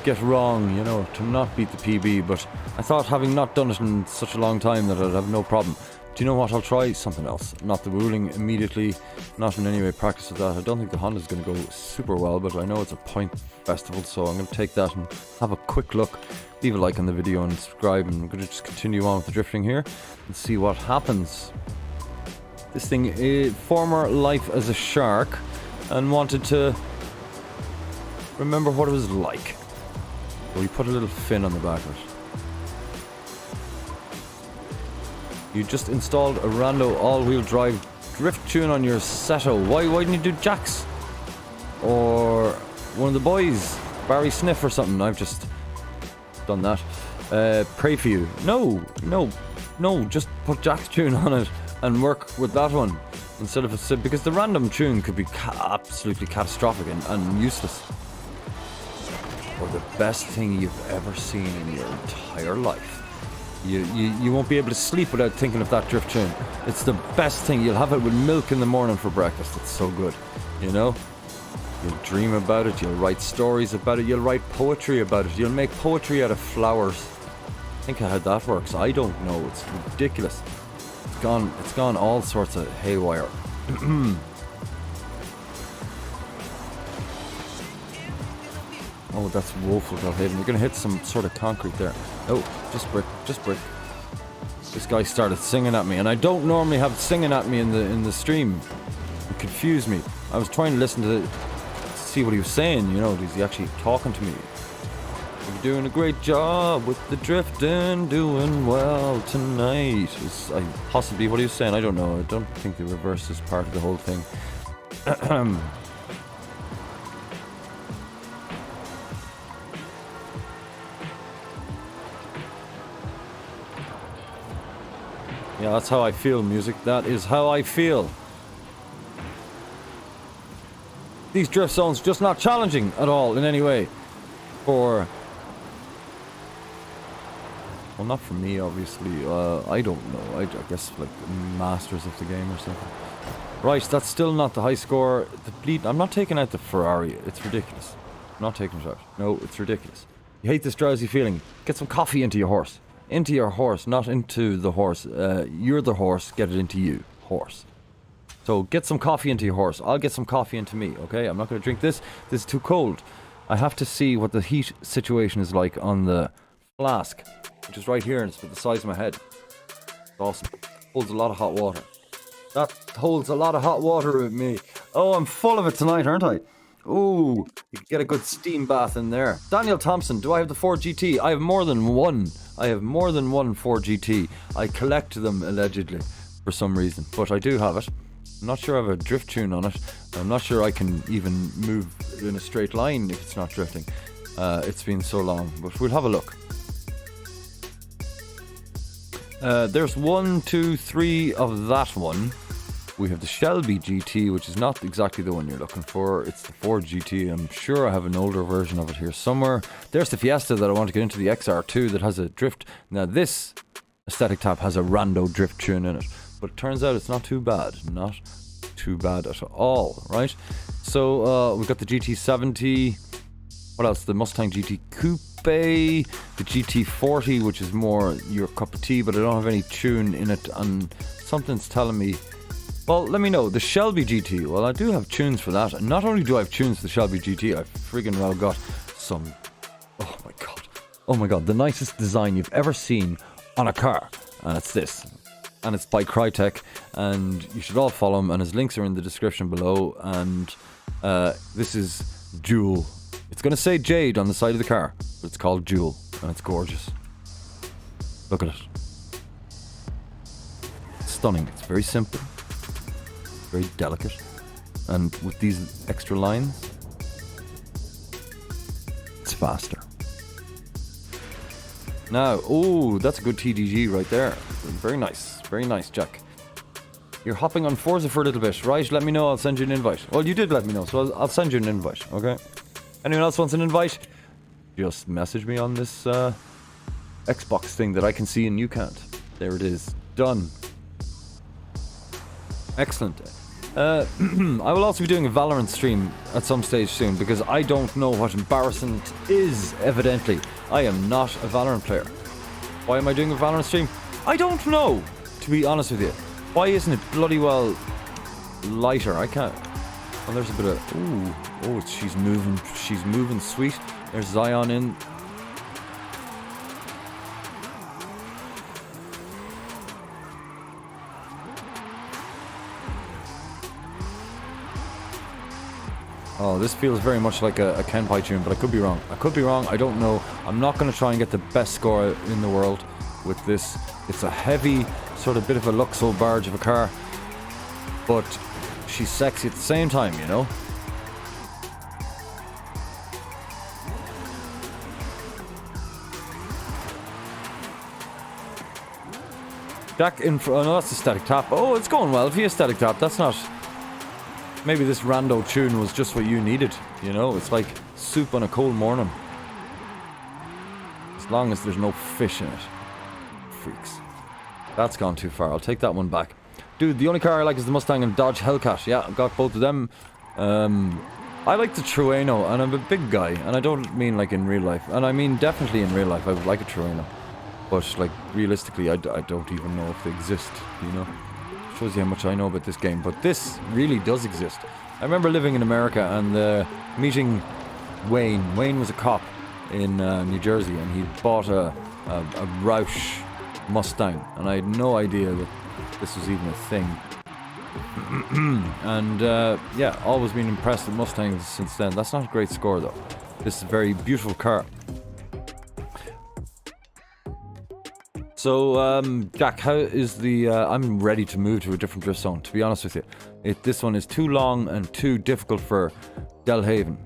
get wrong, you know, to not beat the PB. But I thought, having not done it in such a long time, that I'd have no problem. Do you know what? I'll try something else. Not the ruling immediately. Not in any way practice with that. I don't think the Honda's going to go super well, but I know it's a point festival, so I'm going to take that and have a quick look. Leave a like on the video and subscribe, and I'm going to just continue on with the drifting here and see what happens. This thing is former life as a shark, and wanted to remember what it was like. So we put a little fin on the back of it. You just installed a rando all-wheel drive drift tune on your Seto. Why didn't you do Jax? Or one of the boys, Barry Sniff or something? I've just done that. Pray for you. No, just put Jack's tune on it and work with that one instead of a, because the random tune could be absolutely catastrophic and useless. Or the best thing you've ever seen in your entire life. You won't be able to sleep without thinking of that drift tune. It's the best thing. You'll have it with milk in the morning for breakfast. It's so good, you know? You'll dream about it, you'll write stories about it, you'll write poetry about it, you'll make poetry out of flowers. Think of how that works. I don't know. It's ridiculous. It's gone all sorts of haywire. Oh, that's woeful, Delhaven. You're gonna hit some sort of concrete there. Oh, just brick. This guy started singing at me, and I don't normally have singing at me in the stream. It confused me. I was trying to listen to see what he was saying, you know, is he actually talking to me? You're doing a great job with the drifting, doing well tonight. Is possibly what he was saying, I don't know. I don't think the reverse is part of the whole thing. Yeah, that's how I feel, music. That is how I feel. These drift zones just not challenging at all in any way. Well, not for me, obviously. I don't know. I guess like masters of the game or something. Right, that's still not the high score. I'm not taking out the Ferrari. It's ridiculous. I'm not taking it out. No, it's ridiculous. You hate this drowsy feeling. Get some coffee into your horse. Into your horse, not into the horse. You're the horse, get it into you. Horse. So get some coffee into your horse. I'll get some coffee into me, okay? I'm not going to drink this. This is too cold. I have to see what the heat situation is like on the flask, which is right here, and it's about the size of my head. It's awesome. Holds a lot of hot water. That holds a lot of hot water with me. Oh, I'm full of it tonight, aren't I? Ooh, you can get a good steam bath in there. Daniel Thompson, do I have the Ford GT? I have more than one. I have more than one Ford GT. I collect them, allegedly, for some reason. But I do have it. I'm not sure I have a drift tune on it. I'm not sure I can even move in a straight line if it's not drifting. It's been so long, but we'll have a look. There's 1, 2, 3 of that one. We have the Shelby GT, which is not exactly the one you're looking for. It's the Ford GT. I'm sure I have an older version of it here somewhere. There's the Fiesta that I want to get into, the XR2 that has a drift. Now this aesthetic tab has a rando drift tune in it. but it turns out it's not too bad. Not too bad at all, right? So we've got the GT70. What else? The Mustang GT Coupe, the GT40, which is more your cup of tea, but I don't have any tune in it, and something's telling me, well, let me know. The Shelby GT, well, I do have tunes for that, and not only do I have tunes for the Shelby GT, I've friggin' well got some, oh my god, the nicest design you've ever seen on a car, and it's this. And it's by Crytek, and you should all follow him, and his links are in the description below, and this is Jewel. It's going to say Jade on the side of the car, but it's called Jewel, and it's gorgeous. Look at it. It's stunning. It's very simple, very delicate, and with these extra lines, it's faster. Now, oh, that's a good TDG right there. Very nice, Jack. You're hopping on Forza for a little bit, right? Let me know, I'll send you an invite. Well, you did let me know, so I'll send you an invite, okay? Anyone else wants an invite? Just message me on this Xbox thing that I can see and you can't. There it is. Done. Excellent. I will also be doing a Valorant stream at some stage soon, because I don't know what embarrassment is, evidently. I am not a Valorant player. Why am I doing a Valorant stream? I don't know, to be honest with you. Why isn't it bloody well lighter? I can't. Oh, there's a bit of... Ooh. Oh, she's moving sweet. There's Zion in. Oh, this feels very much like a Kenpai tune, but I could be wrong. I don't know. I'm not going to try and get the best score in the world with this. It's a heavy, sort of bit of a Luxo barge of a car, but she's sexy at the same time, you know? Jack in front. Oh, no, that's a static tap. Oh, it's going well. If you have static tap, that's not... Maybe this rando tune was just what you needed, you know? It's like soup on a cold morning. As long as there's no fish in it. Freaks. That's gone too far. I'll take that one back. Dude, the only car I like is the Mustang and Dodge Hellcat. Yeah, I've got both of them. I like the Trueno, and I'm a big guy, and I don't mean like in real life. And I mean definitely in real life, I would like a Trueno. But like, realistically, I don't even know if they exist, you know? Shows you how much I know about this game, but this really does exist. I remember living in America and meeting Wayne. Wayne was a cop in New Jersey, and he bought a Roush Mustang, and I had no idea that this was even a thing. And yeah, always been impressed with Mustangs since then. That's not a great score though. This is a very beautiful car. So, Jack, how is the... I'm ready to move to a different drift zone, to be honest with you. This one is too long and too difficult for Delhaven.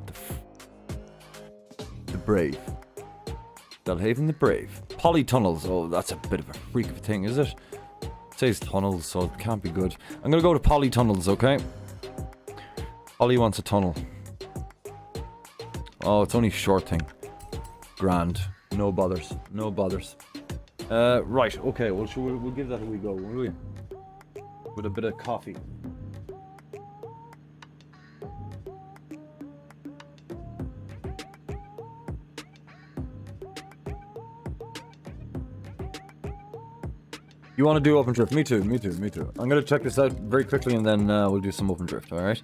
The Brave. Delhaven the Brave. Polytunnels. Oh, that's a bit of a freak of a thing, is it? It says tunnels, so it can't be good. I'm going to go to polytunnels, okay? Polly wants a tunnel. Oh, it's only a short thing. Grand. No bothers. No bothers. Right, okay, well, we'll give that a wee go, will we? With a bit of coffee. You want to do open drift? Me too. I'm going to check this out very quickly and then we'll do some open drift, alright?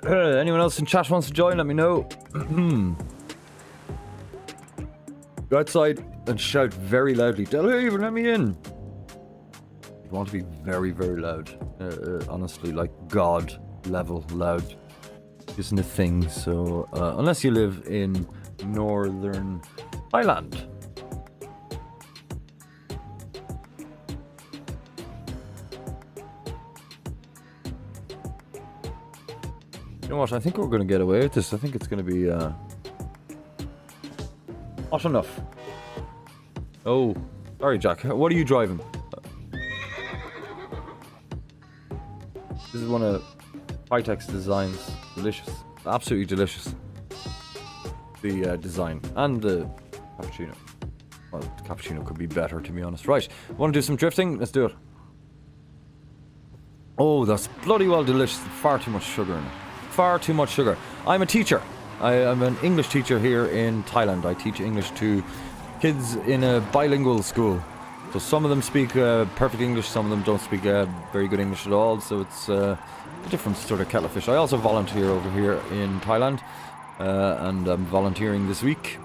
Anyone else in chat wants to join, let me know. Go outside and shout very loudly, Delhaven, let me in! You want to be very, very loud. Honestly, like God level loud. Isn't a thing, so... unless you live in Northern Ireland. You know what, I think we're going to get away with this. I think it's going to be... hot enough. Oh, sorry, Jack. What are you driving? This is one of Crytek's designs. Delicious. Absolutely delicious. The design. And the cappuccino. Well, the cappuccino could be better, to be honest. Right, want to do some drifting? Let's do it. Oh, that's bloody well delicious. Far too much sugar in it. Far too much sugar. I'm a teacher. I'm an English teacher here in Thailand. I teach English to kids in a bilingual school. So some of them speak perfect English, some of them don't speak very good English at all. So it's a different sort of kettle of fish. I also volunteer over here in Thailand, and I'm volunteering this week.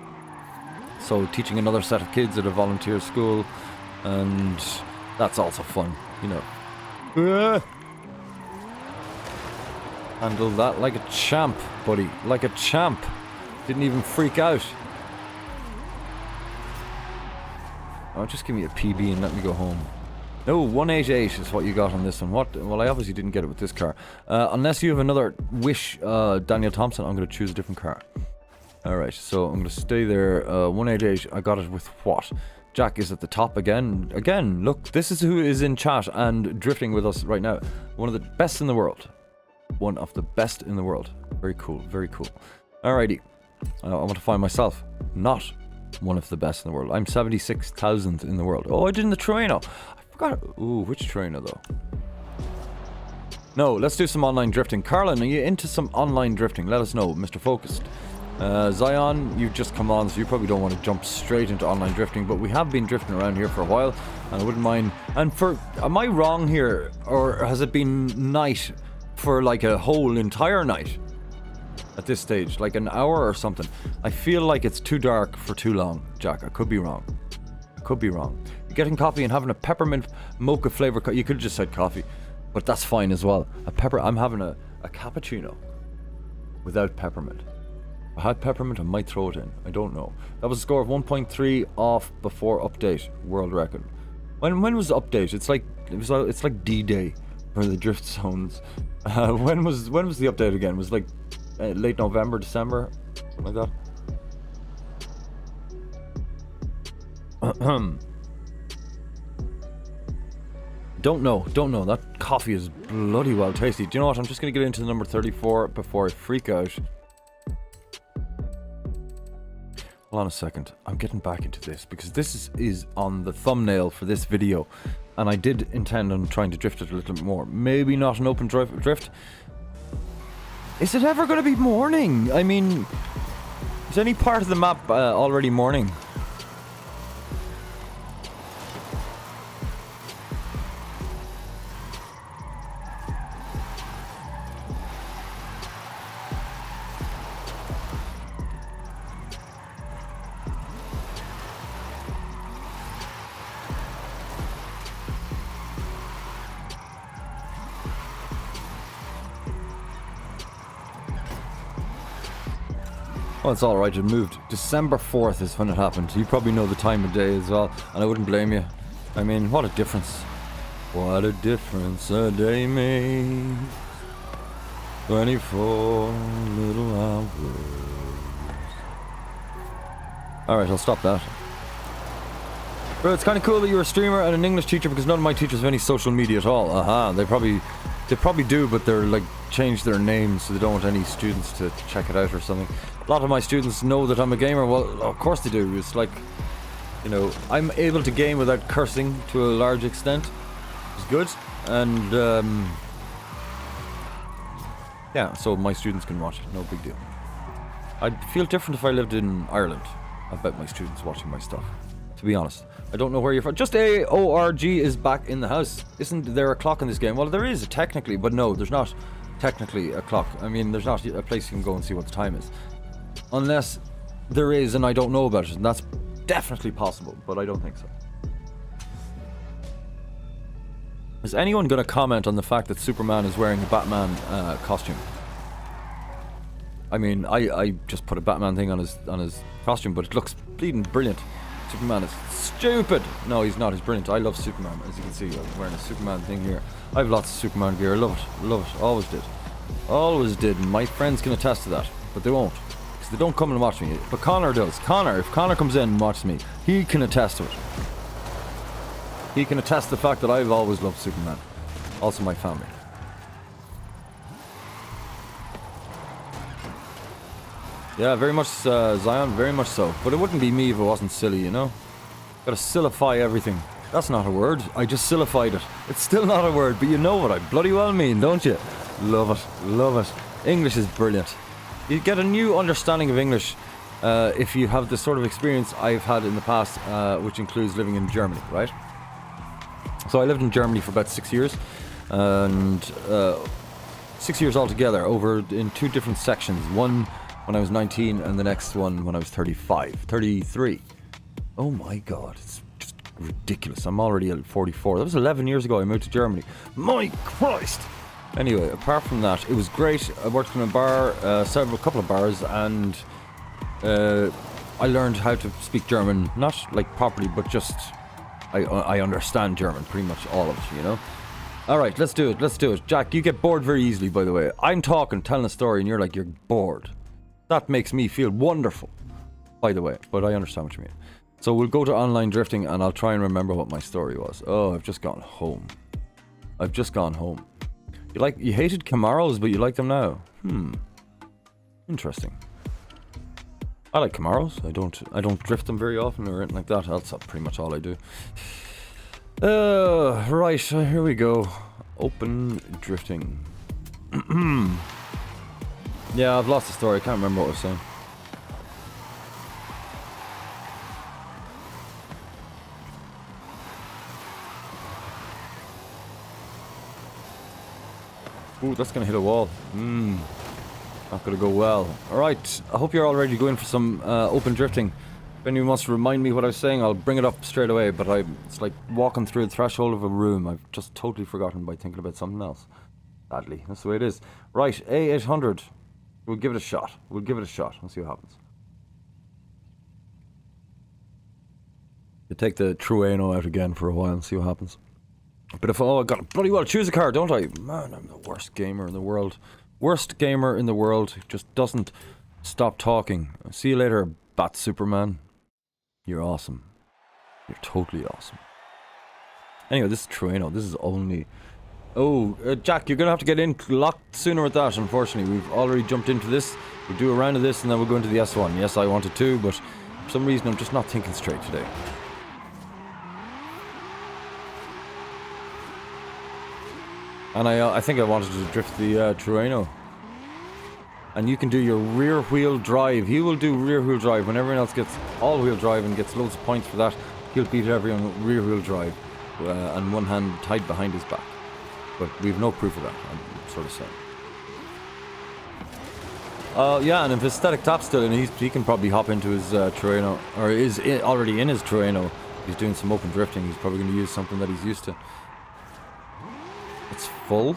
So teaching another set of kids at a volunteer school, and that's also fun, you know. Handled that like a champ, buddy. Like a champ. Didn't even freak out. Oh, just give me a PB and let me go home. No, 188 is what you got on this one. What? Well, I obviously didn't get it with this car. Unless you have another wish, Daniel Thompson, I'm going to choose a different car. Alright, so I'm going to stay there. 188, I got it with what? Jack is at the top again. Again, look, this is who is in chat and drifting with us right now. One of the best in the world. One of the best in the world. Very cool, very cool. Alrighty. I want to find myself not one of the best in the world. I'm 76,000th in the world. Oh, I did in the trainer. I forgot. Ooh, which trainer though? No, let's do some online drifting. Carlin, are you into some online drifting? Let us know, Mr. Focused. Zion, you've just come on, so you probably don't want to jump straight into online drifting, but we have been drifting around here for a while, and I wouldn't mind. And am I wrong here, or has it been night for like a whole entire night at this stage, like an hour or something? I feel like it's too dark for too long, Jack. I could be wrong. I could be wrong. Getting coffee and having a peppermint mocha flavor. You could have just said coffee, but that's fine as well. I'm having a cappuccino without peppermint. If I had peppermint, I might throw it in. I don't know. That was a score of 1.3 off before update. World record. When was the update? It's like D-Day for the drift zones. When was the update again? It was like late November, December, something like that. Don't know. That coffee is bloody well tasty. Do you know what? I'm just gonna get into the number 34 before I freak out. Hold on a second. I'm getting back into this because this is on the thumbnail for this video, and I did intend on trying to drift it a little bit more. Maybe not an open drift. Is it ever going to be morning? I mean, is any part of the map already morning? Well, it's alright, it moved. December 4th is when it happened. You probably know the time of day as well, and I wouldn't blame you. I mean, what a difference. What a difference a day makes. 24 little hours. Alright, I'll stop that. But it's kind of cool that you're a streamer and an English teacher, because none of my teachers have any social media at all. Aha, they probably do, but they're like changed their names so they don't want any students to check it out or something. A lot of my students know that I'm a gamer. Well, of course they do. It's like, you know, I'm able to game without cursing to a large extent. It's good. And yeah, so my students can watch it. No big deal. I'd feel different if I lived in Ireland about my students watching my stuff, to be honest. I don't know where you're from. Just AORG is back in the house. Isn't there a clock in this game? Well, there is technically, but no, there's not technically a clock. I mean, there's not a place you can go and see what the time is. Unless there is and I don't know about it, and that's definitely possible, but I don't think so. Is anyone going to comment on the fact that Superman is wearing a Batman costume? I mean, I just put a Batman thing on his costume, but it looks bleeding brilliant. Superman is stupid. No, he's not. He's brilliant. I love Superman. As you can see, I'm wearing a Superman thing here. I have lots of Superman gear. I love it. Always did. Always did. And my friends can attest to that, but they won't. They don't come and watch me, but Connor does. If Connor comes in and watches me, he can attest to it. He can attest to the fact that I've always loved Superman. Also my family. Yeah, very much Zion, very much so. But it wouldn't be me if it wasn't silly, you know? Gotta sillify everything. That's not a word. I just sillified it. It's still not a word, but you know what I bloody well mean, don't you? Love it. Love it. English is brilliant. You get a new understanding of English if you have the sort of experience I've had in the past, which includes living in Germany, right? So I lived in Germany for about 6 years, and 6 years altogether, over in 2 different sections. One when I was 19, and the next one when I was 33. Oh my god, it's just ridiculous. I'm already at 44. That was 11 years ago I moved to Germany. My Christ! Anyway, apart from that, it was great. I worked in a bar, couple of bars, and I learned how to speak German, not like properly, but just I understand German, pretty much all of it, you know? Alright, let's do it. Jack, you get bored very easily, by the way. I'm talking, telling a story, and you're like, you're bored. That makes me feel wonderful, by the way, but I understand what you mean. So we'll go to online drifting, and I'll try and remember what my story was. Oh, I've just gone home. You hated Camaros, but you like them now. Interesting. I like Camaros. I don't drift them very often or anything like that. That's pretty much all I do. Right, here we go. Open drifting. Yeah, I've lost the story. I can't remember what I was saying. Ooh, that's gonna hit a wall. Not gonna go well. Alright, I hope you're all ready to go in for some open drifting. If anyone wants to remind me what I was saying, I'll bring it up straight away, but it's like walking through the threshold of a room. I've just totally forgotten by thinking about something else. Sadly, that's the way it is. Right, A800. We'll give it a shot. We'll see what happens. You take the Trueno out again for a while and see what happens. But if I gotta bloody well choose a car, don't I? Man, I'm the worst gamer in the world. Worst gamer in the world. Just doesn't stop talking. See you later, Bat Superman. You're awesome. You're totally awesome. Anyway, this is Trueno. This is only... Oh, Jack, you're gonna have to get in locked sooner with that, unfortunately. We've already jumped into this. We'll do a round of this and then we'll go into the S1. Yes, I wanted to, but for some reason I'm just not thinking straight today. And I think I wanted to drift the Trueno. And you can do your rear wheel drive. He will do rear wheel drive when everyone else gets all wheel drive and gets loads of points for that. He'll beat everyone with rear wheel drive and one hand tied behind his back. But we have no proof of that, I'm sort of saying. Yeah, and if his static tap's still in, he can probably hop into his Trueno, or is already in his Trueno. He's doing some open drifting. He's probably going to use something that he's used to. It's full.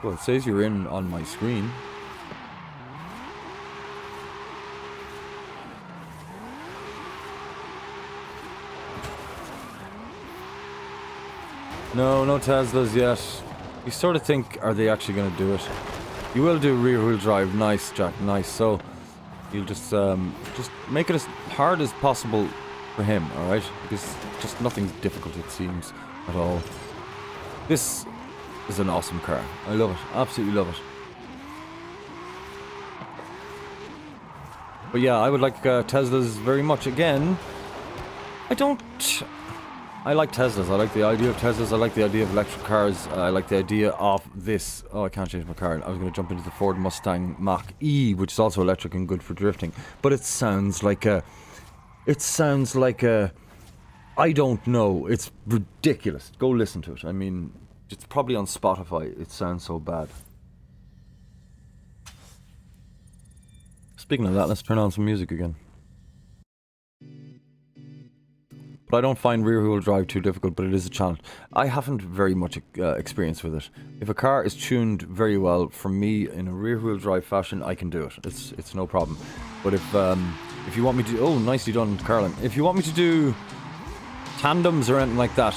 Well, it says you're in on my screen. No Teslas yet. You sort of think, are they actually going to do it? You will do rear wheel drive. Nice, Jack, nice. So you'll just make it as hard as possible for him, alright? Because just nothing's difficult, it seems, at all. This is an awesome car. I love it. Absolutely love it. But yeah, I would like Teslas very much. Again, I like Teslas. I like the idea of Teslas. I like the idea of electric cars. I like the idea of this. Oh, I can't change my car. I was going to jump into the Ford Mustang Mach-E, which is also electric and good for drifting. But it sounds like a... I don't know. It's ridiculous. Go listen to it. I mean, it's probably on Spotify. It sounds so bad. Speaking of that, let's turn on some music again. But I don't find rear-wheel drive too difficult, but it is a challenge. I haven't very much experience with it. If a car is tuned very well, for me, in a rear-wheel drive fashion, I can do it. It's no problem. But if you want me to... Oh, nicely done, Carlin. If you want me to do tandems or anything like that,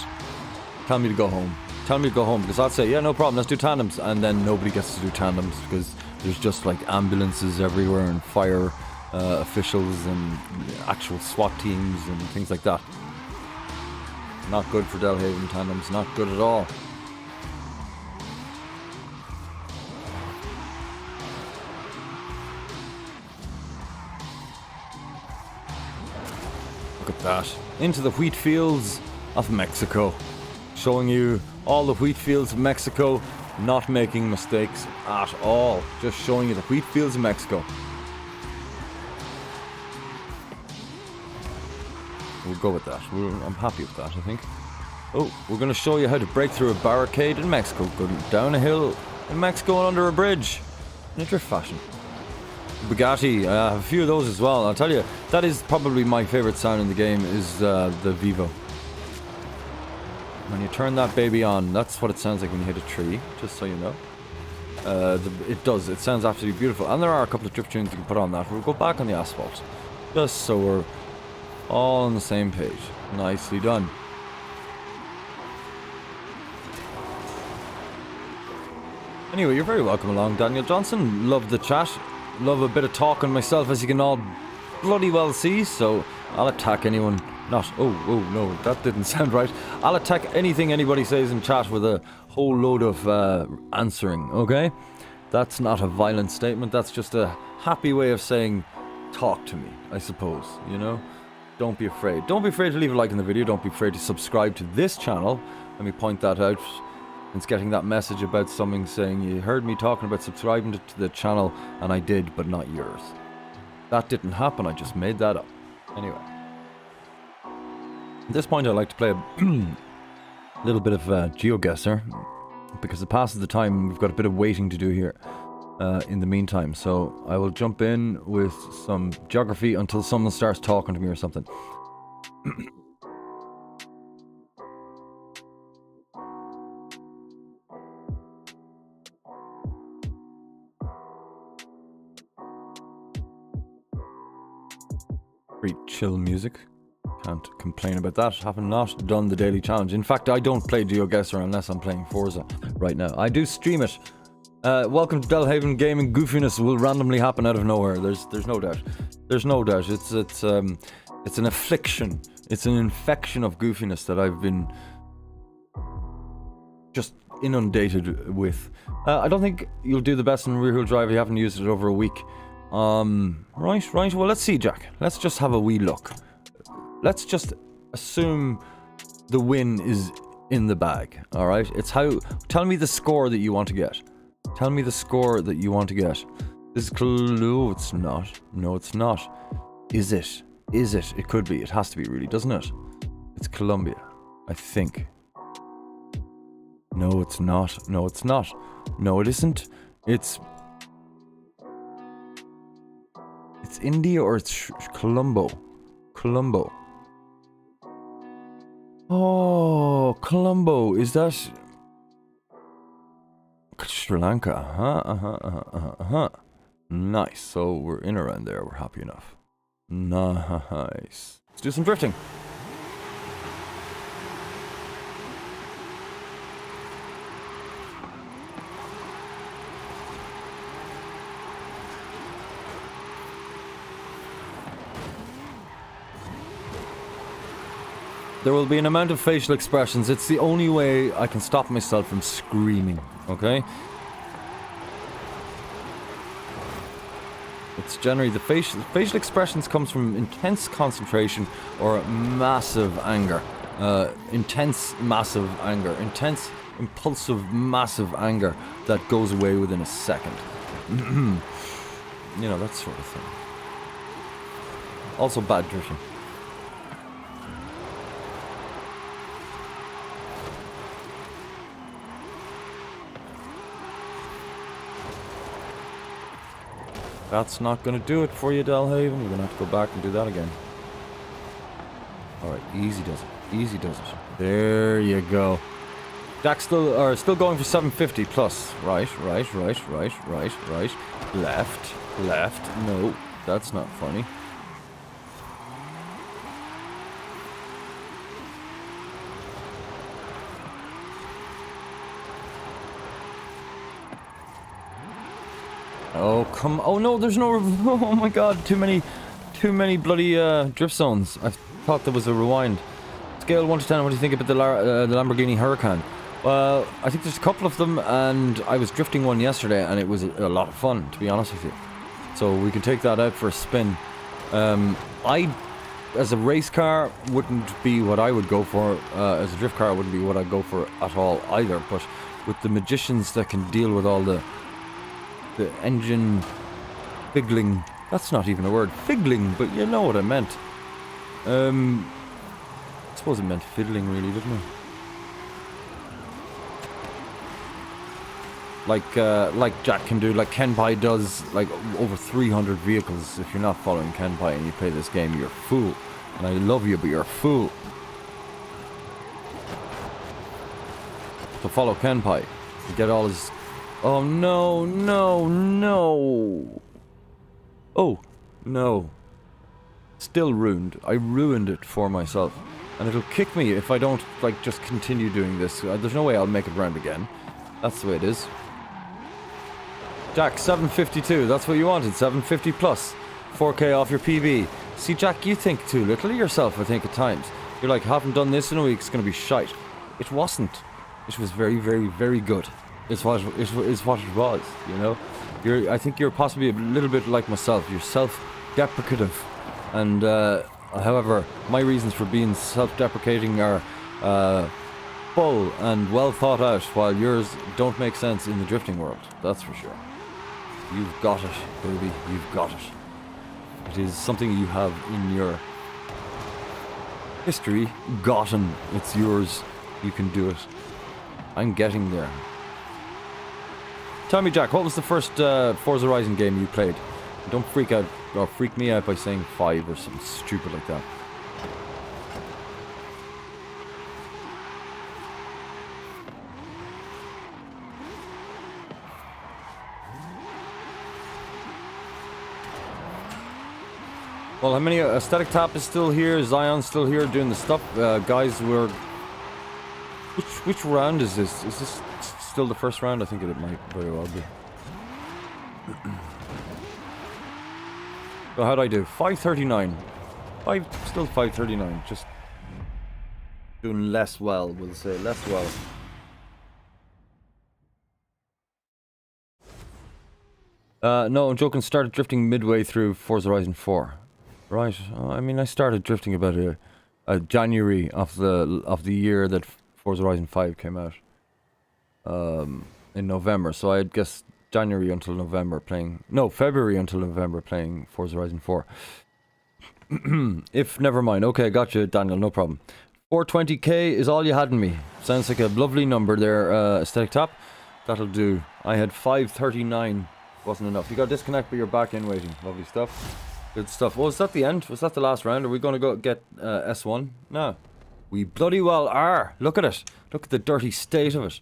tell me to go home. Tell me to go home, because I'll say, yeah, no problem, let's do tandems. And then nobody gets to do tandems, because there's just like ambulances everywhere and fire officials and actual SWAT teams and things like that. Not good for Delhaven tandems, not good at all. Look at that. Into the wheat fields of Mexico. Showing you all the wheat fields of Mexico, not making mistakes at all. Just showing you the wheat fields of Mexico. We'll go with that. I'm happy with that, I think. Oh, we're going to show you how to break through a barricade in Mexico. Go down a hill in Mexico and under a bridge. In a drift fashion. Bugatti, I have a few of those as well. I'll tell you, that is probably my favourite sound in the game, is the Vivo. When you turn that baby on, that's what it sounds like when you hit a tree, just so you know. It does, it sounds absolutely beautiful. And there are a couple of drift tunes you can put on that. We'll go back on the asphalt, just so we're all on the same page. Nicely done. Anyway, you're very welcome along, Daniel Johnson. Love the chat. Love a bit of talking myself, as you can all bloody well see, so I'll attack anyone. Oh no, that didn't sound right. I'll attack anything anybody says in chat with a whole load of answering, okay? That's not a violent statement, that's just a happy way of saying, talk to me, I suppose, you know? Don't be afraid. Don't be afraid to leave a like in the video, don't be afraid to subscribe to this channel. Let me point that out. It's getting that message about something saying you heard me talking about subscribing to the channel, and I did, but not yours. That didn't happen, I just made that up. Anyway. At this point I'd like to play a little bit of GeoGuessr, because it passes the time and we've got a bit of waiting to do here in the meantime. So I will jump in with some geography until someone starts talking to me or something. Pretty chill music. Can't complain about that. Having not done the daily challenge. In fact, I don't play GeoGuessr unless I'm playing Forza right now. I do stream it. Welcome to delhavengaming. Goofiness will randomly happen out of nowhere. There's no doubt. There's no doubt. It's an affliction. It's an infection of goofiness that I've been just inundated with. I don't think you'll do the best in rear wheel drive if you haven't used it over a week. Right. Well, let's see, Jack. Let's just have a wee look. Let's just assume the win is in the bag, alright? It's how... Tell me the score that you want to get. Tell me the score that you want to get. This is... No, it's not. No, it's not. Is it? Is it? It could be. It has to be, really, doesn't it? It's Colombia, I think. No, it's not. No, it's not. No, it isn't. It's India or it's Colombo. Colombo. Oh, Colombo. Is that Sri Lanka? Nice. So we're in around there. We're happy enough. Nice. Let's do some drifting. There will be an amount of facial expressions. It's the only way I can stop myself from screaming, okay? It's generally the facial expressions comes from intense concentration or massive anger. Intense, massive anger. Intense, impulsive, massive anger that goes away within a second. You know, that sort of thing. Also bad drifting. That's not going to do it for you, Delhaven. You're going to have to go back and do that again. Alright, easy does it. Easy does it. There you go. Jack's still going for 750 plus. Right. Left. No, that's not funny. Oh, come... Oh, no, there's no... Oh, my God. Too many bloody drift zones. I thought there was a rewind. Scale 1 to 10, what do you think about the Lamborghini Huracan? Well, I think there's a couple of them, and I was drifting one yesterday, and it was a lot of fun, to be honest with you. So we can take that out for a spin. I as a race car, wouldn't be what I would go for. As a drift car, wouldn't be what I'd go for at all either. But with the magicians that can deal with all the engine figgling, that's not even a word, figgling, but you know what I meant. I suppose it meant fiddling, really, didn't it? Like Jack can do, like Kenpai does, like over 300 vehicles. If you're not following Kenpai and you play this game, you're a fool. And I love you, but you're a fool. So follow Kenpai. You get all his... Oh no, no, no. Oh, no. Still ruined. I ruined it for myself. And it'll kick me if I don't, like, just continue doing this. There's no way I'll make it round again. That's the way it is. Jack, 752, that's what you wanted, 750 plus. 4K off your PB. See, Jack, you think too little of yourself, I think, at times. You're like, haven't done this in a week, it's going to be shite. It wasn't. It was very, very, very good. It's what it was, you know? I think you're possibly a little bit like myself. You're self-deprecative. And, however, my reasons for being self-deprecating are full and well thought out, while yours don't make sense in the drifting world. That's for sure. You've got it, baby. You've got it. It is something you have in your history. Gotten. It's yours. You can do it. I'm getting there. Tell me, Jack, what was the first Forza Horizon game you played? Don't freak out or freak me out by saying 5 or something stupid like that. Well, how many? Aesthetic Tap is still here. Zion's still here doing the stuff. Guys, we're... Which round is this? Is this still the first round? I think it might very well be. So how'd I do? 539. Still 539. Just doing less well, we'll say. Less well. No, I'm joking. Started drifting midway through Forza Horizon 4. Right. I mean, I started drifting about January of the year that Forza Horizon 5 came out. In November. So I guess January until November playing... No, February until November playing Forza Horizon 4. If, never mind. Okay, gotcha, Daniel, no problem. 420k is all you had in me. Sounds like a lovely number there, Aesthetic Tap. That'll do. I had 539. Wasn't enough. You got to disconnect, but you're back in waiting. Lovely stuff. Good stuff. Oh, was that the end? Was that the last round? Are we going to go get S1? No. We bloody well are. Look at it. Look at the dirty state of it.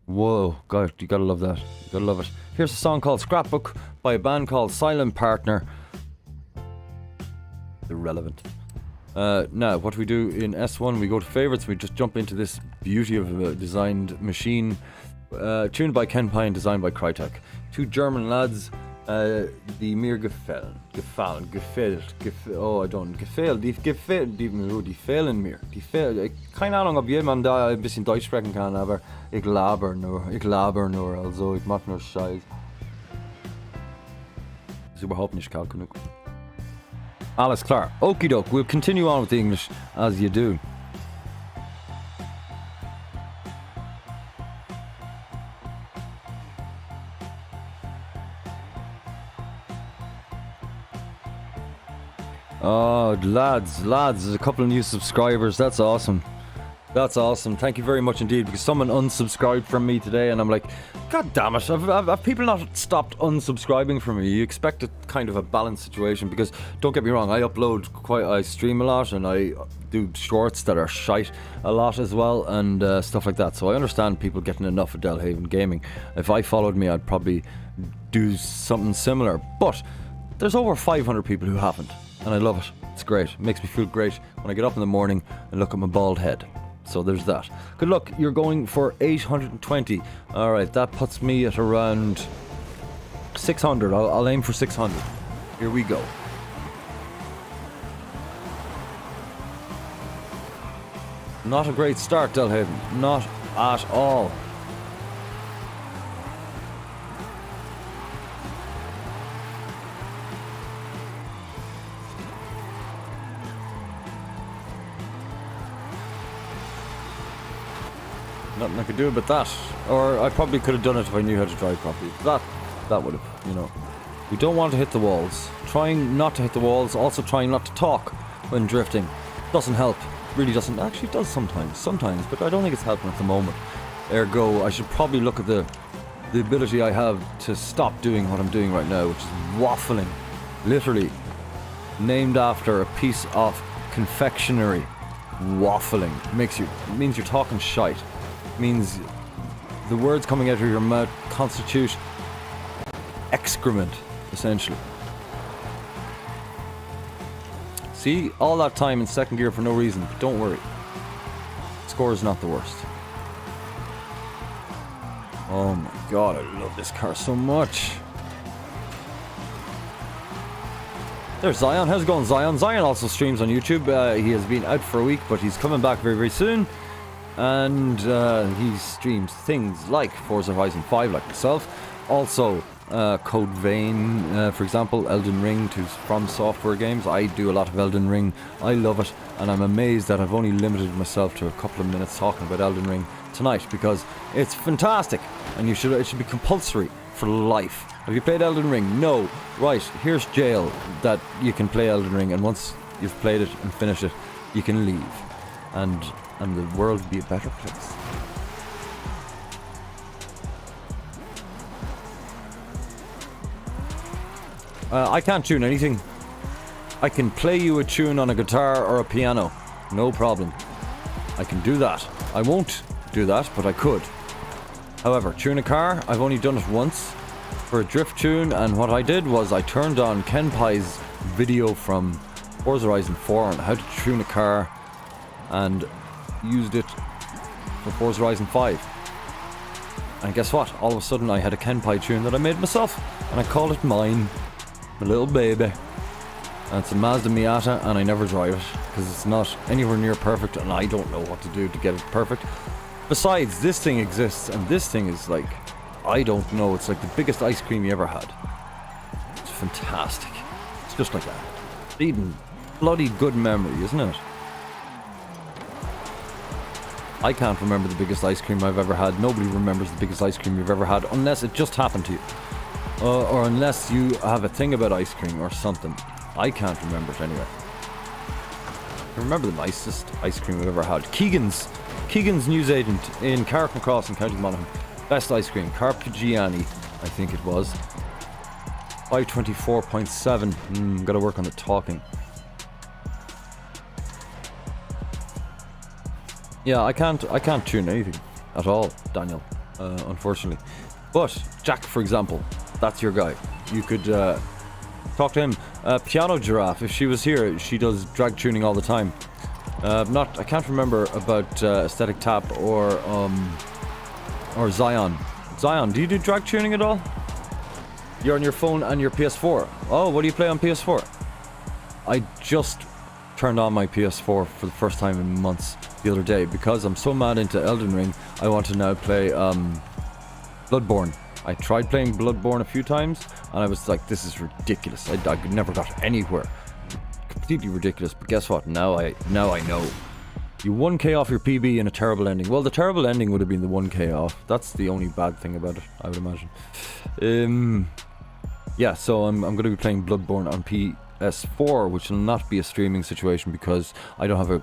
Whoa. God, you gotta love that. You gotta love it. Here's a song called Scrapbook by a band called Silent Partner. Irrelevant. Now, what we do in S1, we go to favorites. We just jump into this beauty of a designed machine. Tuned by Kenpai and designed by Crytek. Two German lads. Die mir gefallen. Oh, I don't. Die fehlen mir. Keine Ahnung, ob jemand da ein bisschen Deutsch sprechen kann, aber ich laber nur, also ich mach nur Scheiß. Ist überhaupt nicht kalt genug. Alles klar. Okie doke, we'll continue on with the English as you do. Oh, lads, there's a couple of new subscribers. That's awesome. That's awesome. Thank you very much indeed, because someone unsubscribed from me today, and I'm like, God damn it, have people not stopped unsubscribing from me? You expect a kind of a balanced situation, because don't get me wrong, I stream a lot, and I do shorts that are shite a lot as well, and stuff like that. So I understand people getting enough of delhavengaming. If I followed me, I'd probably do something similar, but there's over 500 people who haven't. And I love it. It's great. It makes me feel great when I get up in the morning and look at my bald head. So there's that. Good luck. You're going for 820. Alright, that puts me at around 600. I'll aim for 600. Here we go. Not a great start, Delhaven. Not at all. Nothing I could do about that. Or I probably could have done it if I knew how to drive properly. That would have, you know. We don't want to hit the walls. Trying not to hit the walls, also trying not to talk when drifting. Doesn't help. Really doesn't. Actually, it does sometimes, but I don't think it's helping at the moment. Ergo, I should probably look at the ability I have to stop doing what I'm doing right now, which is waffling. Literally. Named after a piece of confectionery. Waffling. Means you're talking shite. Means the words coming out of your mouth constitute excrement, essentially. See, all that time in second gear for no reason, but don't worry. Score is not the worst. Oh my god, I love this car so much. There's Zion. How's it going, Zion? Zion also streams on YouTube. He has been out for a week, but he's coming back very, very soon. And he streams things like Forza Horizon 5, like myself. Also, Code Vein, for example, Elden Ring, to From Software games. I do a lot of Elden Ring. I love it, and I'm amazed that I've only limited myself to a couple of minutes talking about Elden Ring tonight, because it's fantastic, and it should be compulsory for life. Have you played Elden Ring? No. Right, here's jail that you can play Elden Ring, and once you've played it and finished it, you can leave, and the world will be a better place. I can't tune anything. I can play you a tune on a guitar or a piano. No problem. I can do that. I won't do that, but I could. However, tune a car, I've only done it once for a drift tune, and what I did was I turned on Ken Pye's video from Forza Horizon 4 on how to tune a car and used it for Forza Horizon 5. And guess what? All of a sudden I had a Ken Pye tune that I made myself, and I call it mine. My little baby. And it's a Mazda Miata, and I never drive it because it's not anywhere near perfect, and I don't know what to do to get it perfect. Besides, this thing exists, and this thing is like, I don't know, it's like the biggest ice cream you ever had. It's fantastic. It's just like that. Even bloody good memory, isn't it? I can't remember the biggest ice cream I've ever had. Nobody remembers the biggest ice cream you've ever had unless it just happened to you. Or unless you have a thing about ice cream or something. I can't remember it anyway. I remember the nicest ice cream I've ever had. Keegan's newsagent in Carrickmacross in County Monaghan. Best ice cream. Carpigiani, I think it was. 524.7. Gotta work on the talking. Yeah, I can't tune anything at all, Daniel, unfortunately. But Jack, for example, that's your guy. You could talk to him. Piano Giraffe, if she was here, she does drag tuning all the time. I can't remember about Aesthetic Tap or Zion. Zion, do you do drag tuning at all? You're on your phone and your PS4. Oh, what do you play on PS4? I just turned on my PS4 for the first time in months the other day because I'm so mad into Elden Ring. I want to now play Bloodborne. I tried playing Bloodborne a few times and I was like, this is ridiculous. I never got anywhere. Completely ridiculous. But guess what? Now I know. You 1k off your PB in a terrible ending. Well, the terrible ending would have been the 1k off. That's the only bad thing about it, I would imagine. Yeah, so I'm going to be playing Bloodborne on PS4, which will not be a streaming situation because I don't have a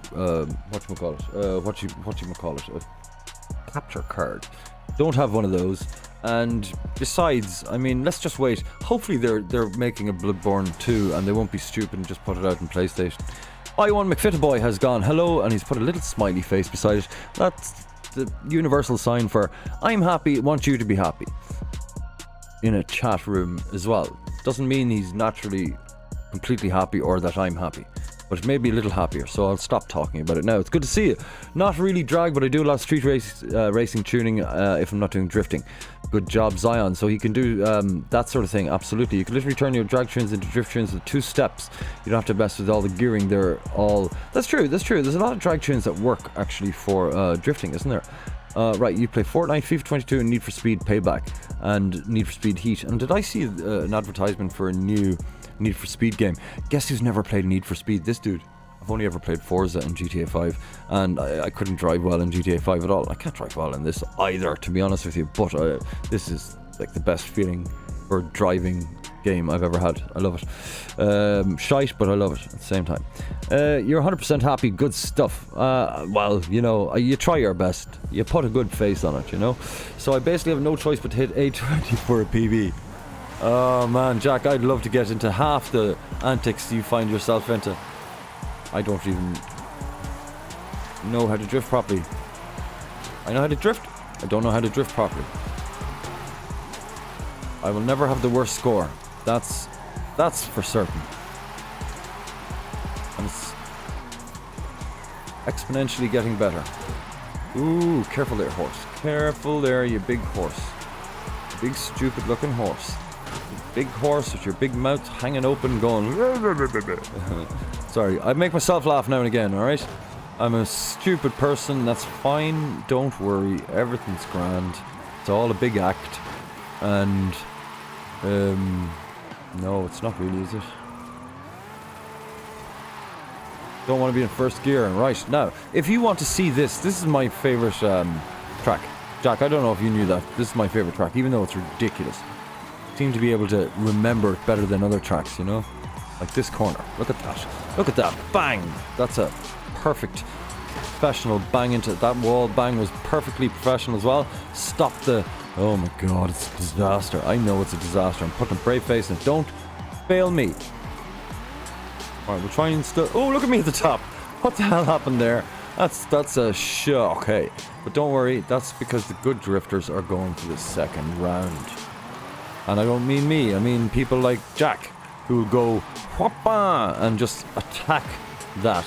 a capture card. Don't have one of those. And besides, I mean, let's just wait. Hopefully they're making a Bloodborne 2 and they won't be stupid and just put it out on PlayStation. I1 McFittaboy has gone hello, and he's put a little smiley face beside it. That's the universal sign for I'm happy, want you to be happy. In a chat room as well. Doesn't mean he's naturally completely happy or that I'm happy, but maybe a little happier, so I'll stop talking about it now. It's good to see you. Not really drag, but I do a lot of street racing tuning if I'm not doing drifting. Good job, Zion. So he can do that sort of thing, absolutely. You can literally turn your drag tunes into drift tunes with 2 steps. You don't have to mess with all the gearing. They're all... That's true. There's a lot of drag tunes that work, actually, for drifting, isn't there? Right, you play Fortnite, FIFA 22, and Need for Speed Payback, and Need for Speed Heat. And did I see an advertisement for a new Need for Speed game? Guess who's never played Need for Speed? This dude. I've only ever played Forza and GTA 5, and I couldn't drive well in GTA 5 at all. I can't drive well in this either, to be honest with you, but this is like the best feeling for driving game I've ever had. I love it. Shite, but I love it at the same time. You're 100% happy, good stuff. Well, you know, you try your best. You put a good face on it, you know? So I basically have no choice but to hit 820 for a PB. Oh man, Jack, I'd love to get into half the antics you find yourself into. I don't even know how to drift properly. I know how to drift. I don't know how to drift properly. I will never have the worst score. That's for certain. And it's exponentially getting better. Ooh, careful there, horse. Careful there, you big horse. Big stupid looking horse. Big horse with your big mouth hanging open going. Sorry, I make myself laugh now and again, alright? I'm a stupid person, that's fine, don't worry, everything's grand. It's all a big act. And, no, it's not really, is it? Don't want to be in first gear. Right, now, if you want to see this is my favourite track. Jack, I don't know if you knew that. This is my favourite track, even though it's ridiculous. Seem to be able to remember it better than other tracks, you know? Like this corner. Look at that. Look at that. Bang! That's a perfect professional bang into that wall. Bang was perfectly professional as well. Stop the... Oh my god, it's a disaster. I know it's a disaster. I'm putting a brave face and don't fail me. Alright, we're trying still... Oh, look at me at the top. What the hell happened there? That's a shock, hey. But don't worry, that's because the good drifters are going to the second round. And I don't mean me, I mean people like Jack, who will go whoppa and just attack that.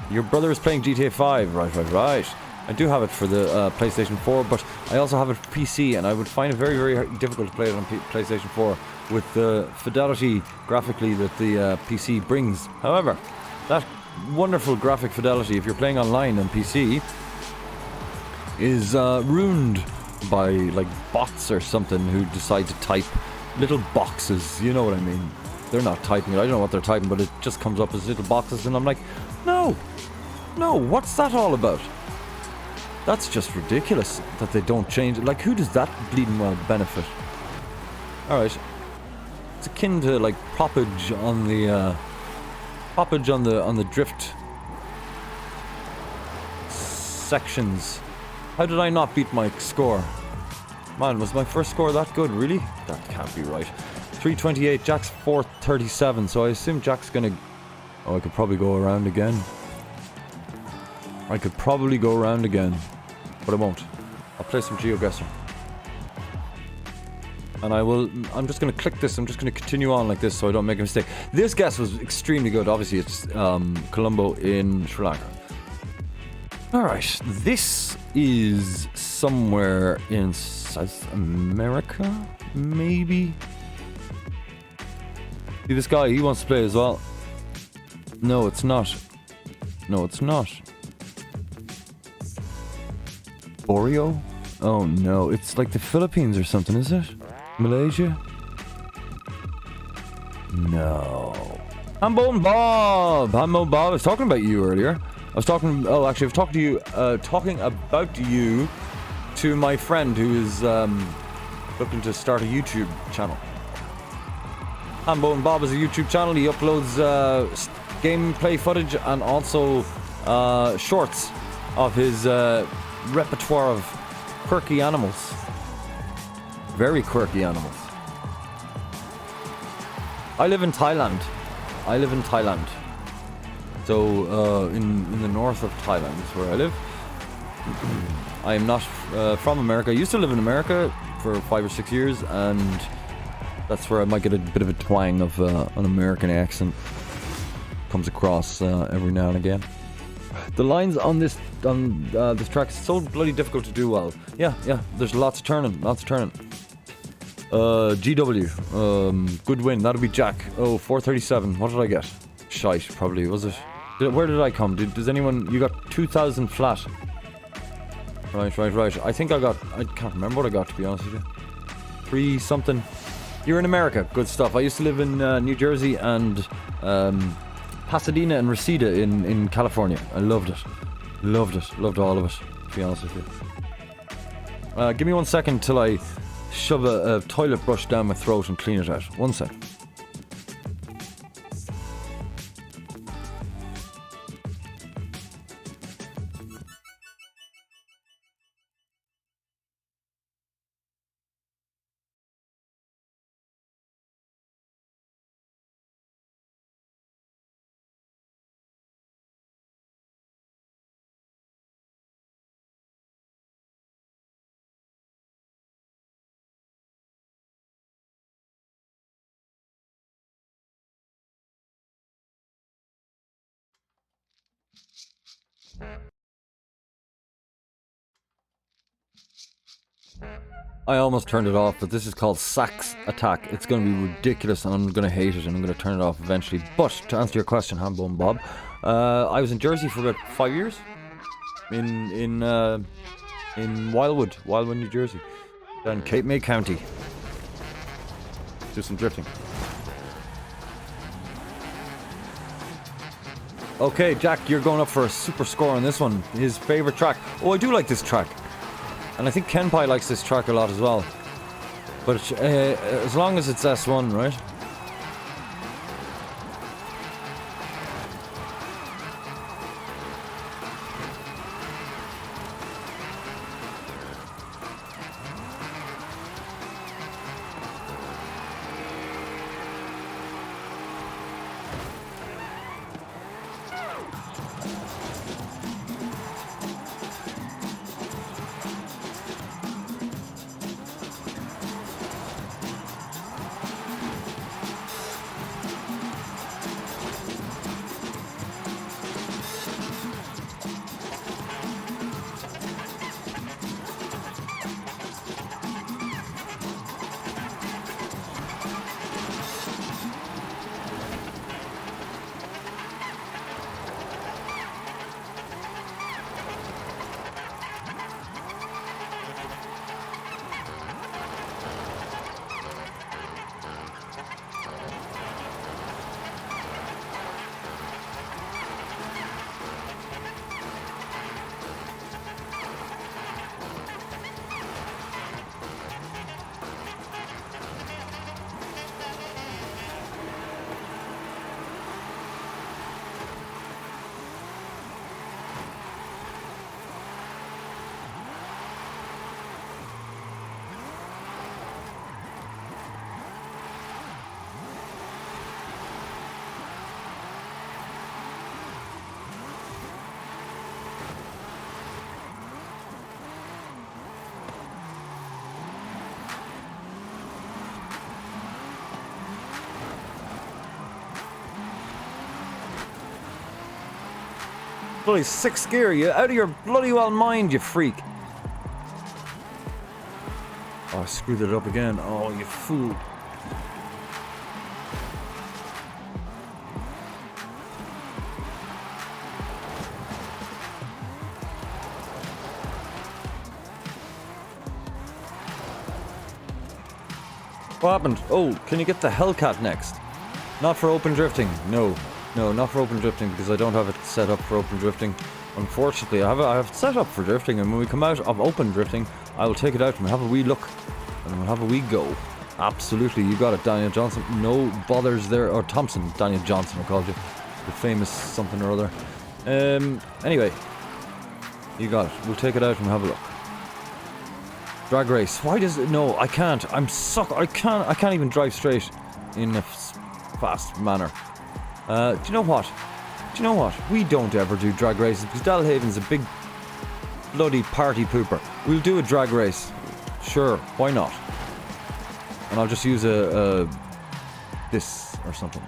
Your brother is playing GTA 5, right. I do have it for the PlayStation 4, but I also have it for PC, and I would find it very, very difficult to play it on PlayStation 4 with the fidelity graphically that the PC brings. However, that wonderful graphic fidelity, if you're playing online on PC, is ruined by like bots or something who decide to type little boxes, you know what I mean? They're not typing it, I don't know what they're typing, but it just comes up as little boxes, and I'm like, no, what's that all about? That's just ridiculous that they don't change it. Like, who does that bleeding well benefit? Alright, it's akin to like poppage on the drift sections. How did I not beat my score? Man, was my first score that good, really? That can't be right. 328, Jack's 437, so I assume Jack's gonna... Oh, I could probably go around again. But I won't. I'll play some GeoGuessr. And I'm just gonna click this, I'm just gonna continue on like this so I don't make a mistake. This guess was extremely good, obviously it's Colombo in Sri Lanka. Alright, this is somewhere in South America, maybe? See this guy, he wants to play as well. No, it's not. Borneo? Oh no, it's like the Philippines or something, is it? Malaysia? No. Hambo and Bob! I was talking about you earlier. I was talking about you to my friend who is looking to start a YouTube channel. Hambo and Bob is a YouTube channel. He uploads gameplay footage and also shorts of his repertoire of quirky animals. Very quirky animals. I live in Thailand. So, in the north of Thailand is where I live. I am not from America. I used to live in America for 5 or 6 years, and that's where I might get a bit of a twang of an American accent. Comes across every now and again. The lines on this track is so bloody difficult to do well. Yeah, there's lots of turning. GW, good win. That'll be Jack. Oh, 437. What did I get? Shite, probably, was it? Where did I come? Does anyone... You got 2,000 flat. Right. I think I can't remember what I got, to be honest with you. 3 something. You're in America. Good stuff. I used to live in New Jersey and Pasadena and Reseda in California. I loved it. Loved it. Loved all of it, to be honest with you. Give me 1 second till I shove a toilet brush down my throat and clean it out. 1 sec. I almost turned it off, but this is called Sax Attack. It's going to be ridiculous and I'm going to hate it and I'm going to turn it off eventually. But to answer your question, Hambone Bob, I was in Jersey for about 5 years. In Wildwood, New Jersey. Down Cape May County. Do some drifting. Okay, Jack, you're going up for a super score on this one. His favourite track. Oh, I do like this track. And I think Kenpai likes this track a lot as well. But as long as it's S1, right? Bloody sixth gear, you out of your bloody well mind, you freak. Oh, I screwed it up again. Oh, you fool. What happened? Oh, can you get the Hellcat next? Not for open drifting. No, not for open drifting because I don't have it set up for open drifting. Unfortunately, I have it set up for drifting, and when we come out of open drifting, I will take it out and have a wee look, and we'll have a wee go. Absolutely, you got it, Daniel Johnson. No bothers there, or Thompson, Daniel Johnson, I called you, the famous something or other. Anyway, you got it. We'll take it out and have a look. Drag race. Why does it? No, I can't. I'm suck. I can't even drive straight in a fast manner. Do you know what? We don't ever do drag races because Delhaven's a big bloody party pooper. We'll do a drag race. Sure, why not? And I'll just use a this or something.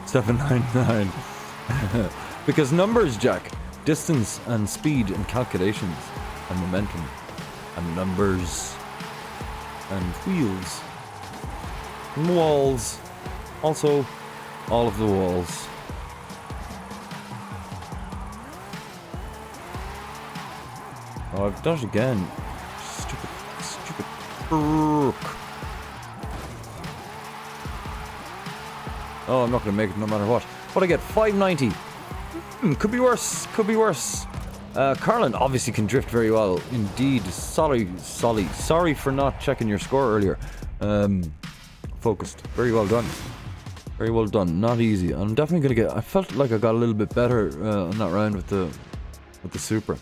$7.99. Because numbers, Jack. Distance and speed and calculations and momentum and numbers and wheels and walls. Also, all of the walls. Oh, I've done it again. Stupid. Oh, I'm not going to make it no matter what. What I get? 590. Could be worse. Could be worse. Carlin obviously can drift very well. Indeed. Sorry for not checking your score earlier. Focused. Very well done. Very well done. Not easy. I'm definitely going to get... I felt like I got a little bit better on that round with the Supra.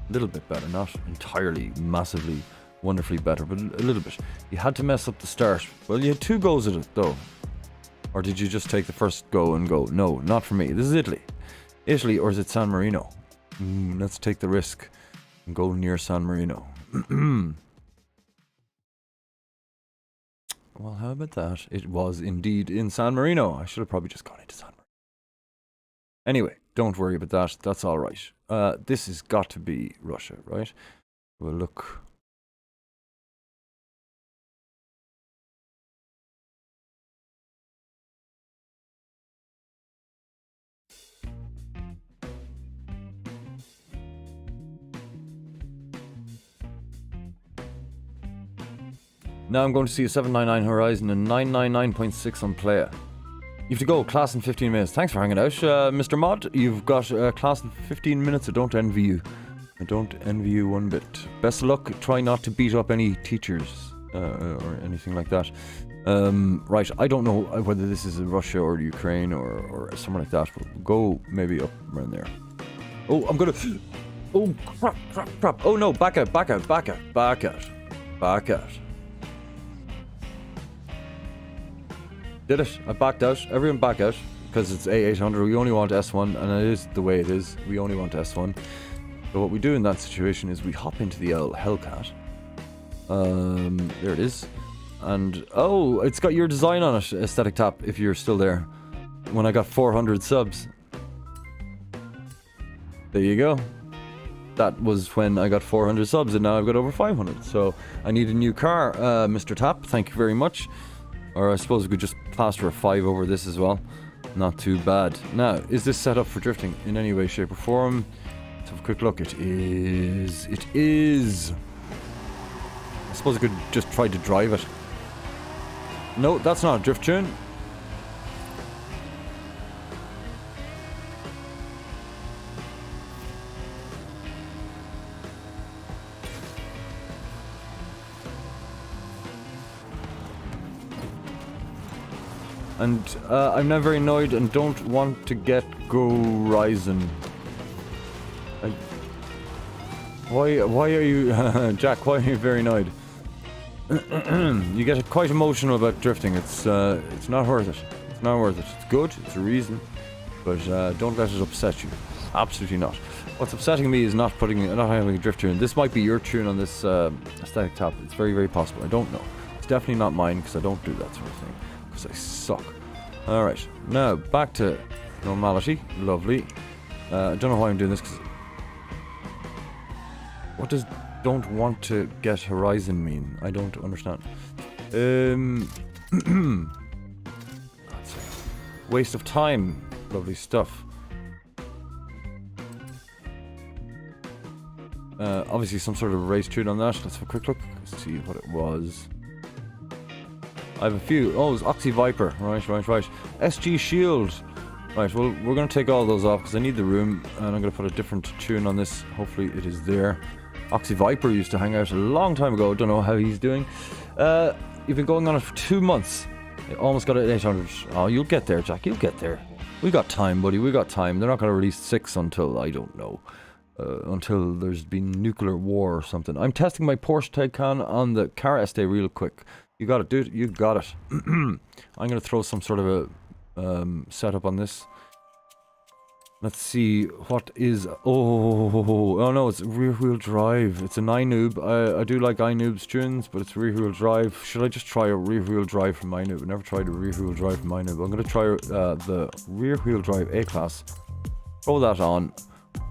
A little bit better. Not entirely, massively, wonderfully better, but a little bit. You had to mess up the start. Well, you had 2 goes at it, though. Or did you just take the first go and go? No, not for me. This is Italy. Italy, or is it San Marino? Let's take the risk and go near San Marino. Well, how about that? It was indeed in San Marino. I should have probably just gone into San Marino. Anyway, don't worry about that. That's all right. This has got to be Russia, right? We'll look... Now I'm going to see a 799 Horizon and 999.6 on Playa. You have to go, class in 15 minutes. Thanks for hanging out, Mr. Mod. You've got class in 15 minutes. I don't envy you. I don't envy you one bit. Best of luck. Try not to beat up any teachers or anything like that. Right, I don't know whether this is in Russia or Ukraine or somewhere like that, but go maybe up around there. Oh, I'm gonna... Oh, crap. Oh no, back out. Did it. I backed out. Everyone back out. Because it's A800. We only want S1. And it is the way it is. We only want S1. So what we do in that situation is we hop into the Hellcat. There it is. And, oh, it's got your design on it, Aesthetic Tap, if you're still there. When I got 400 subs. There you go. That was when I got 400 subs, and now I've got over 500. So I need a new car, Mr. Tap. Thank you very much. Or I suppose we could just plaster a 5 over this as well. Not too bad. Now, is this set up for drifting in any way, shape, or form? Let's have a quick look. It is. It is. I suppose I could just try to drive it. No, that's not a drift tune. And I'm now very annoyed and don't want to get Go Ryzen. Why are you, Jack? Why are you very annoyed? You get quite emotional about drifting. It's not worth it. It's not worth it. It's good. It's a reason, but don't let it upset you. Absolutely not. What's upsetting me is not having a drift tune. This might be your tune on this Aesthetic Tap. It's very, very possible. I don't know. It's definitely not mine because I don't do that sort of thing. Because I suck. Alright, now back to normality. Lovely. I don't know why I'm doing this because... What does don't want to get Horizon mean? I don't understand. Waste of time. Lovely stuff. Obviously some sort of race tune on that. Let's have a quick look. Let's see what it was. I have a few. Oh, it's Oxy Viper. Right. SG Shield. Right, well, we're going to take all those off because I need the room. And I'm going to put a different tune on this. Hopefully it is there. Oxy Viper used to hang out a long time ago. Don't know how he's doing. You've been going on it for 2 months. You almost got it at 800. Oh, you'll get there, Jack. You'll get there. We got time, buddy. We got time. They're not going to release 6 until, I don't know. Until there's been nuclear war or something. I'm testing my Porsche Taycan on the car Este real quick. You got it, dude. You got it. I'm going to throw some sort of a setup on this. Let's see what is... Oh no, it's rear-wheel drive. It's an iNoob. I do like iNoob's tunes, but it's rear-wheel drive. Should I just try a rear-wheel drive from iNoob? I never tried a rear-wheel drive from iNoob. I'm going to try the rear-wheel drive A-Class. Throw that on.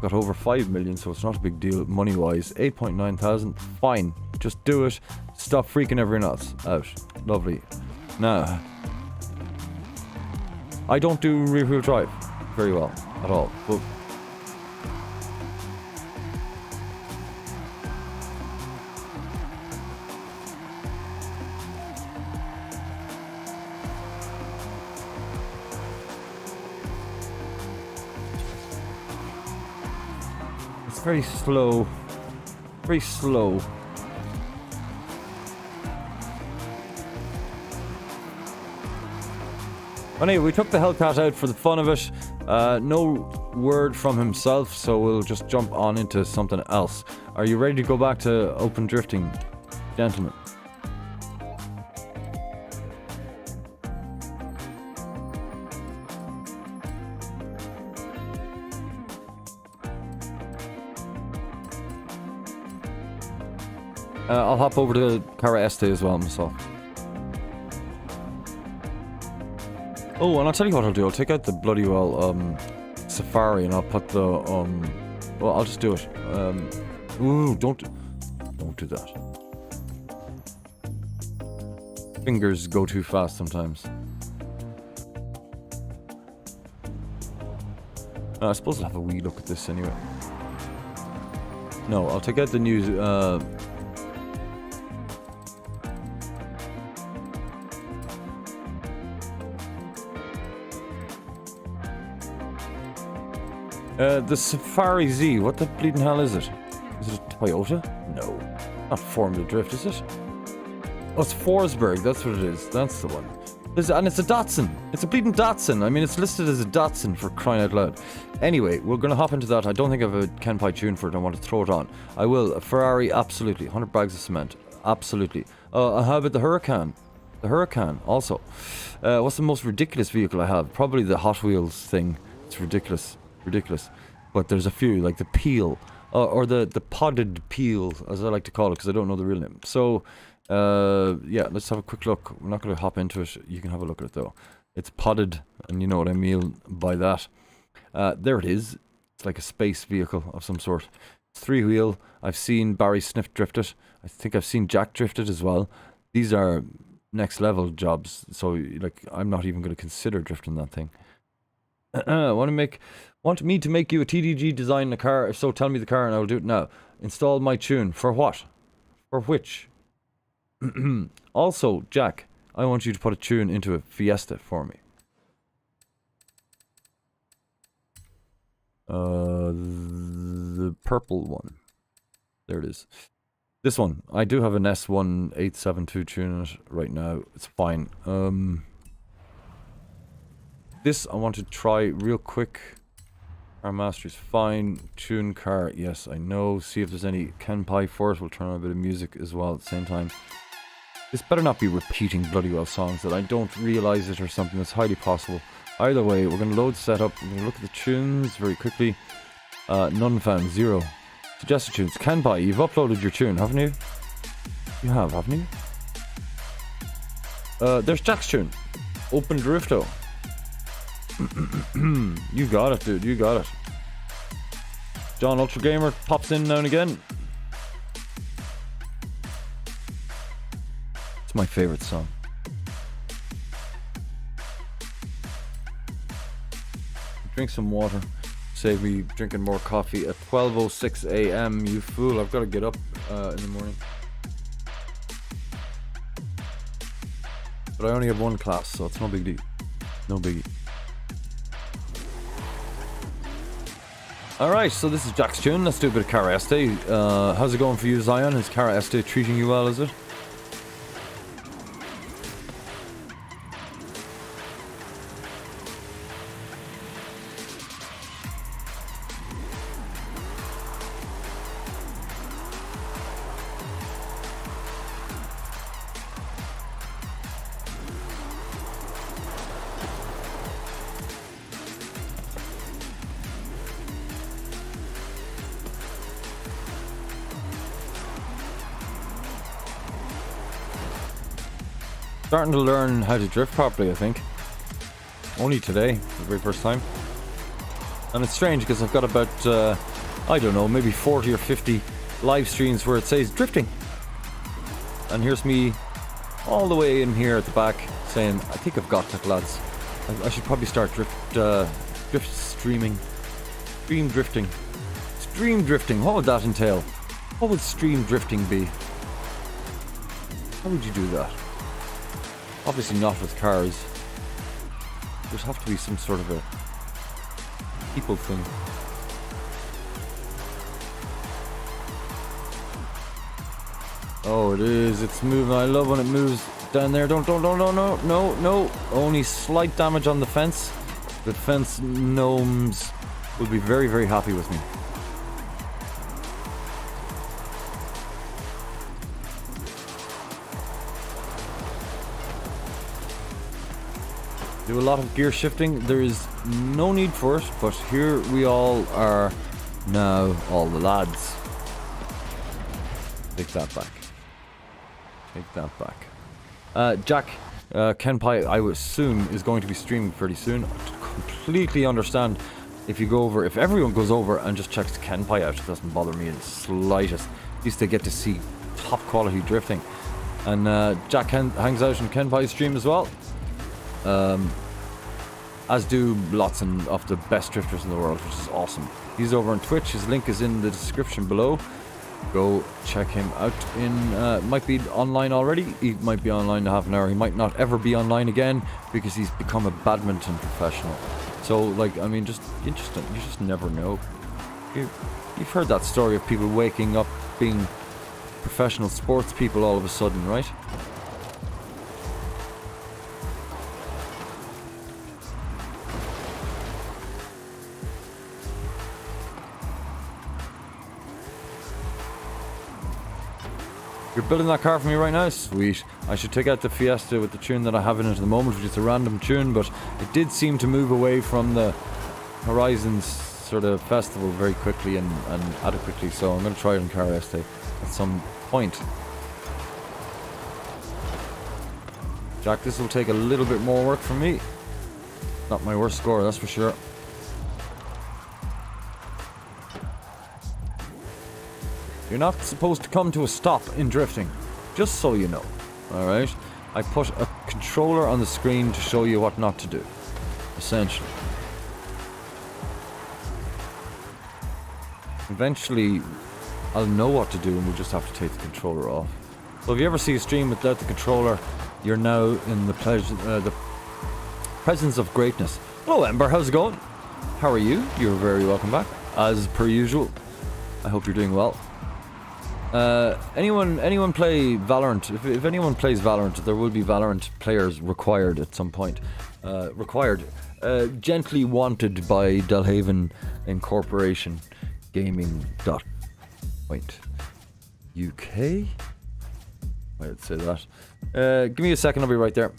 Got over 5 million, so it's not a big deal money-wise. 8.9 thousand. Fine. Just do it. Stop freaking everyone else out. Lovely. Now, I don't do rear-wheel drive very well at all, but Very slow. Very slow. Anyway, we took the Hellcat out for the fun of it. No word from himself, so we'll just jump on into something else. Are you ready to go back to open drifting, gentlemen? I'll hop over to Cara Este as well myself. Oh, and I'll tell you what I'll do. I'll take out the bloody well Safari and I'll put the well, I'll just do it. Ooh, don't do that. Fingers go too fast sometimes. I suppose I'll have a wee look at this anyway. No, I'll take out the new the Safari Z, what the bleeding hell is it? Is it a Toyota? No. Not Formula Drift, is it? Oh, it's Forsberg, that's what it is. That's the one. And it's a Datsun. It's a bleeding Datsun. I mean, it's listed as a Datsun for crying out loud. Anyway, we're going to hop into that. I don't think I have a Kenpai tune for it. I want to throw it on. I will. A Ferrari, absolutely. 100 bags of cement. Absolutely. How about the Huracan? The Huracan, also. What's the most ridiculous vehicle I have? Probably the Hot Wheels thing. It's ridiculous. Ridiculous. But there's a few, like the Peel. Or the Podded Peel, as I like to call it, because I don't know the real name. So... yeah, let's have a quick look. We're not going to hop into it. You can have a look at it though. It's podded, and you know what I mean by that. There it is. It's like a space vehicle of some sort. It's 3-wheel. I've seen Barry Sniff drift it. I think I've seen Jack drift it as well. These are next level jobs, so like I'm not even going to consider drifting that thing. Want me to make you a TDG design in a car? If so, tell me the car and I will do it now. Install my tune. For what? For which? Also, Jack, I want you to put a tune into a Fiesta for me. The purple one. There it is. This one. I do have an S1872 tune in it right now. It's fine. This I want to try real quick. Car master is fine. Tune car, yes, I know. See if there's any Kenpai for it. We'll turn on a bit of music as well at the same time. This better not be repeating bloody well songs that I don't realise it or something. That's highly possible. Either way, we're going to load setup. We're going to look at the tunes very quickly. None found. 0. Suggested tunes. Kenpai, you've uploaded your tune, haven't you? You have, haven't you? There's Jack's tune. Open Drifto. You got it, dude. You got it. John Ultra Gamer pops in now and again. It's my favorite song. Drink some water. Save me drinking more coffee at 12:06 a.m. You fool! I've got to get up in the morning. But I only have one class, so it's no big deal. No biggie. Alright, so this is Jack's tune. Let's do a bit of Cara Este. How's it going for you, Zion? Is Cara Este treating you well, is it? Starting to learn how to drift properly, I think. Only today, for the very first time. And it's strange because I've got about, I don't know, maybe 40 or 50 live streams where it says drifting. And here's me all the way in here at the back saying, I think I've got it, lads. I should probably start drift streaming. Stream drifting. Stream drifting, what would that entail? What would stream drifting be? How would you do that? Obviously not with cars. There'd have to be some sort of a people thing. Oh, it is. It's moving. I love when it moves down there. Don't, no. Only slight damage on the fence. The fence gnomes will be very, very happy with me. Do a lot of gear shifting. There is no need for it, but here we all are now, all the lads. Take that back. Take that back. Jack, Kenpai, I would assume, is going to be streaming pretty soon. I completely understand if you go over, if everyone goes over and just checks Kenpai out, it doesn't bother me in the slightest. Used to get to see top quality drifting. And Jack hangs out in Kenpai's stream as well. As do lots of the best drifters in the world, which is awesome. He's over on Twitch. His link is in the description below. Go check him out. Might be online already. He might be online in half an hour. He might not ever be online again because he's become a badminton professional. So, like, I mean, just interesting. You just never know. You've heard that story of people waking up being professional sports people all of a sudden, right? You're building that car for me right now? Sweet. I should take out the Fiesta with the tune that I have in it at the moment, which is a random tune, but it did seem to move away from the Horizons sort of festival very quickly and adequately, so I'm going to try it in Car Este at some point. Jack, this will take a little bit more work from me. Not my worst score, that's for sure. You're not supposed to come to a stop in drifting, just so you know, alright? I put a controller on the screen to show you what not to do, essentially. Eventually, I'll know what to do and we'll just have to take the controller off. So if you ever see a stream without the controller, you're now in the presence of greatness. Hello Ember, how's it going? How are you? You're very welcome back, as per usual. I hope you're doing well. Anyone play Valorant? If anyone plays Valorant, there will be Valorant players required at some point. Gently wanted by Delhaven Incorporation Gaming.UK. I'd say that. Give me a second, I'll be right there.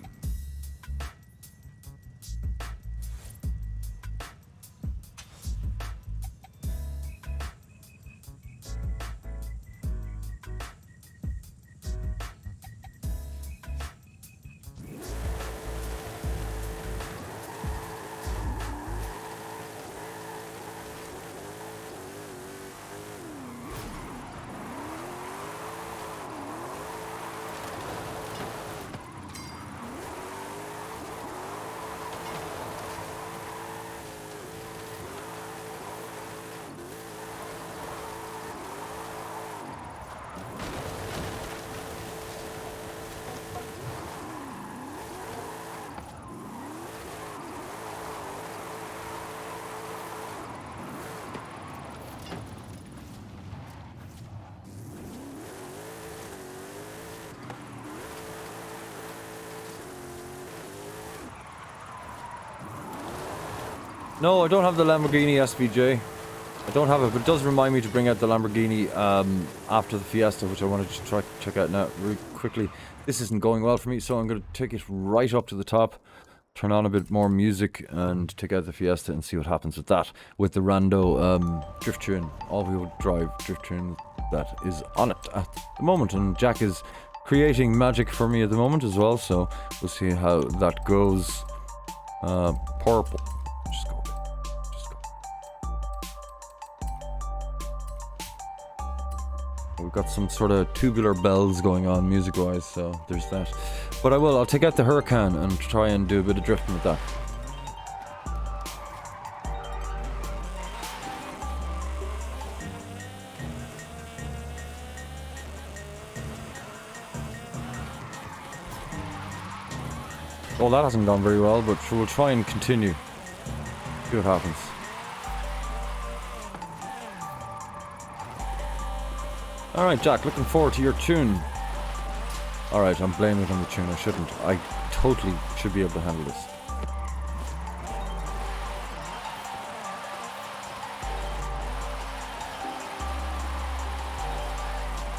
No, I don't have the Lamborghini SVJ. I don't have it, but it does remind me to bring out the Lamborghini after the Fiesta, which I wanted to try check out now really quickly. This isn't going well for me, so I'm going to take it right up to the top, turn on a bit more music, and take out the Fiesta and see what happens with that. With the rando drift tune, all-wheel drive drift tune that is on it at the moment. And Jack is creating magic for me at the moment as well, so we'll see how that goes. Purple. Just go. We've got some sort of tubular bells going on music-wise, so there's that. But I'll take out the Huracan and try and do a bit of drifting with that. Well, that hasn't gone very well, but we'll try and continue. See what happens. Alright, Jack, looking forward to your tune. Alright, I'm blaming it on the tune. I shouldn't. I totally should be able to handle this.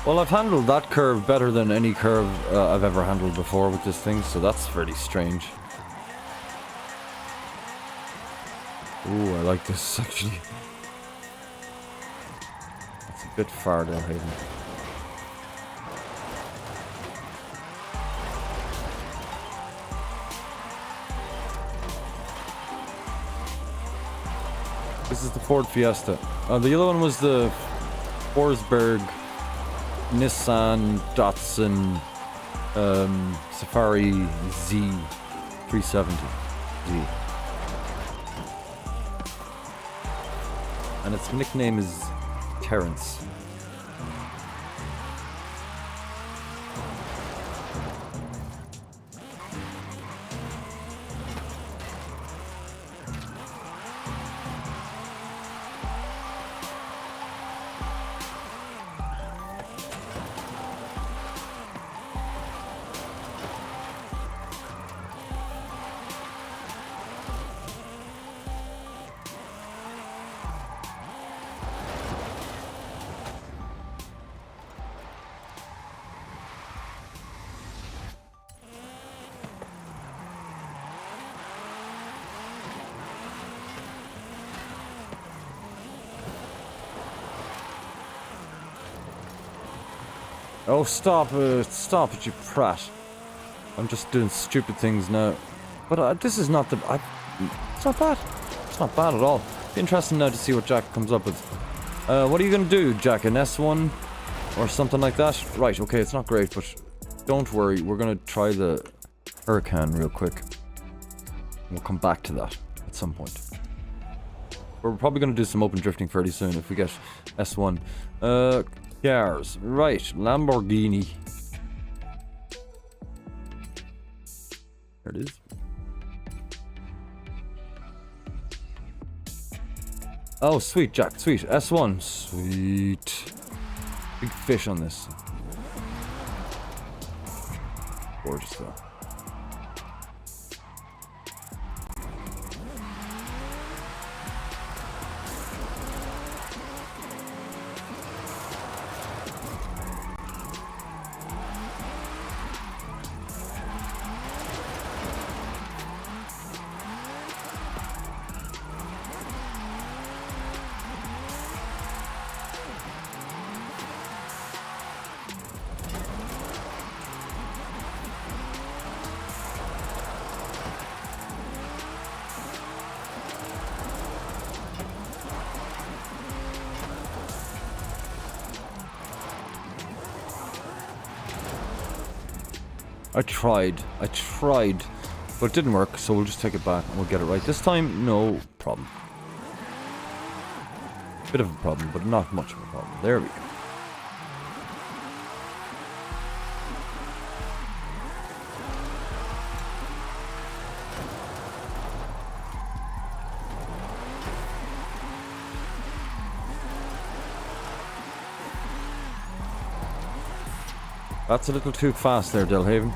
Well, I've handled that curve better than any curve I've ever handled before with this thing, so that's really strange. Ooh, I like this actually. It's a bit far down here. This is the Ford Fiesta. The other one was the Forsberg Nissan Datsun Safari Z 370 Z. And its nickname is Terrence. Oh, stop it, you prat. I'm just doing stupid things now. But this is not the... it's not bad. It's not bad at all. Be interesting now to see what Jack comes up with. What are you going to do, Jack? An S1? Or something like that? Right, okay, it's not great, but don't worry. We're going to try the Huracan real quick. We'll come back to that at some point. We're probably going to do some open drifting fairly soon if we get S1. Cars. Right, Lamborghini. There it is. Oh, sweet, Jack, sweet. S1, sweet. Big fish on this. Gorgeous though. I tried, but it didn't work, so we'll just take it back and we'll get it right. This time, no problem. Bit of a problem, but not much of a problem. There we go. That's a little too fast there, Delhaven.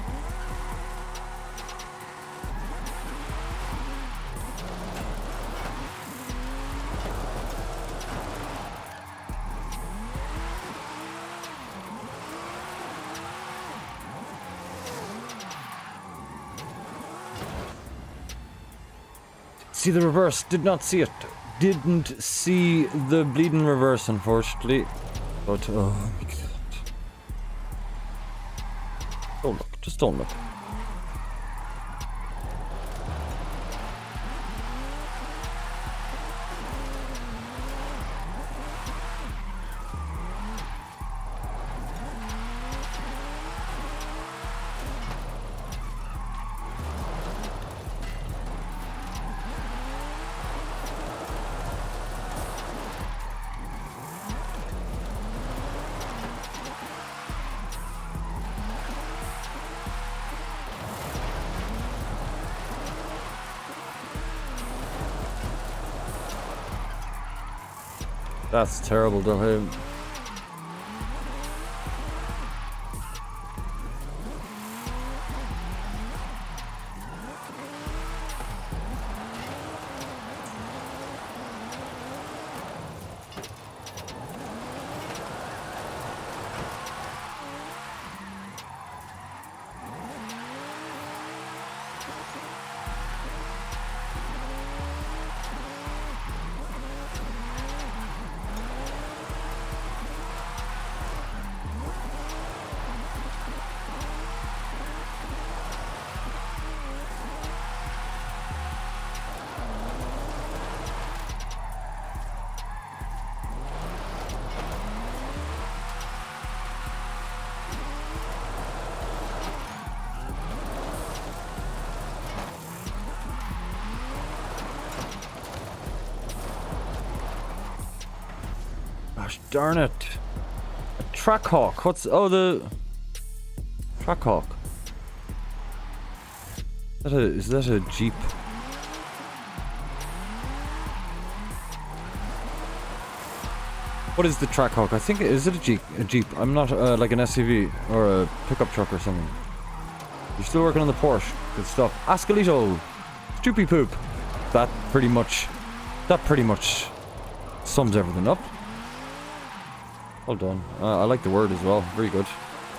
See the reverse, did not see it. Didn't see the bleeding reverse, unfortunately. But, oh my god. Don't look, just don't look. That's terrible to him. Gosh darn it. A Trackhawk. What's... Oh, the... Trackhawk. Is that a Jeep? What is the Trackhawk? I think... Is it a Jeep? A Jeep. I'm not like an SUV or a pickup truck or something. You're still working on the Porsche. Good stuff. Ascalito. Stoopy poop. That pretty much sums everything up. Well done. I like the word as well. Very good.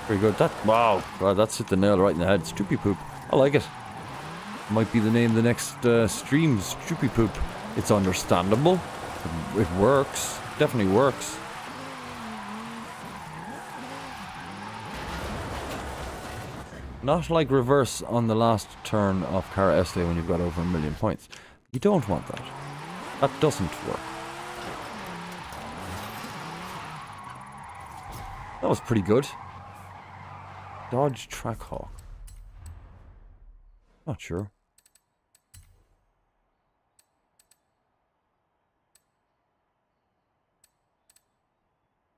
Very good. Wow. God, that's hit the nail right in the head. Stoopy poop. I like it. Might be the name of the next stream. Stoopy poop. It's understandable. It works. Definitely works. Not like reverse on the last turn of Car Este when you've got over 1 million points. You don't want that. That doesn't work. That was pretty good. Dodge Trackhawk. Not sure.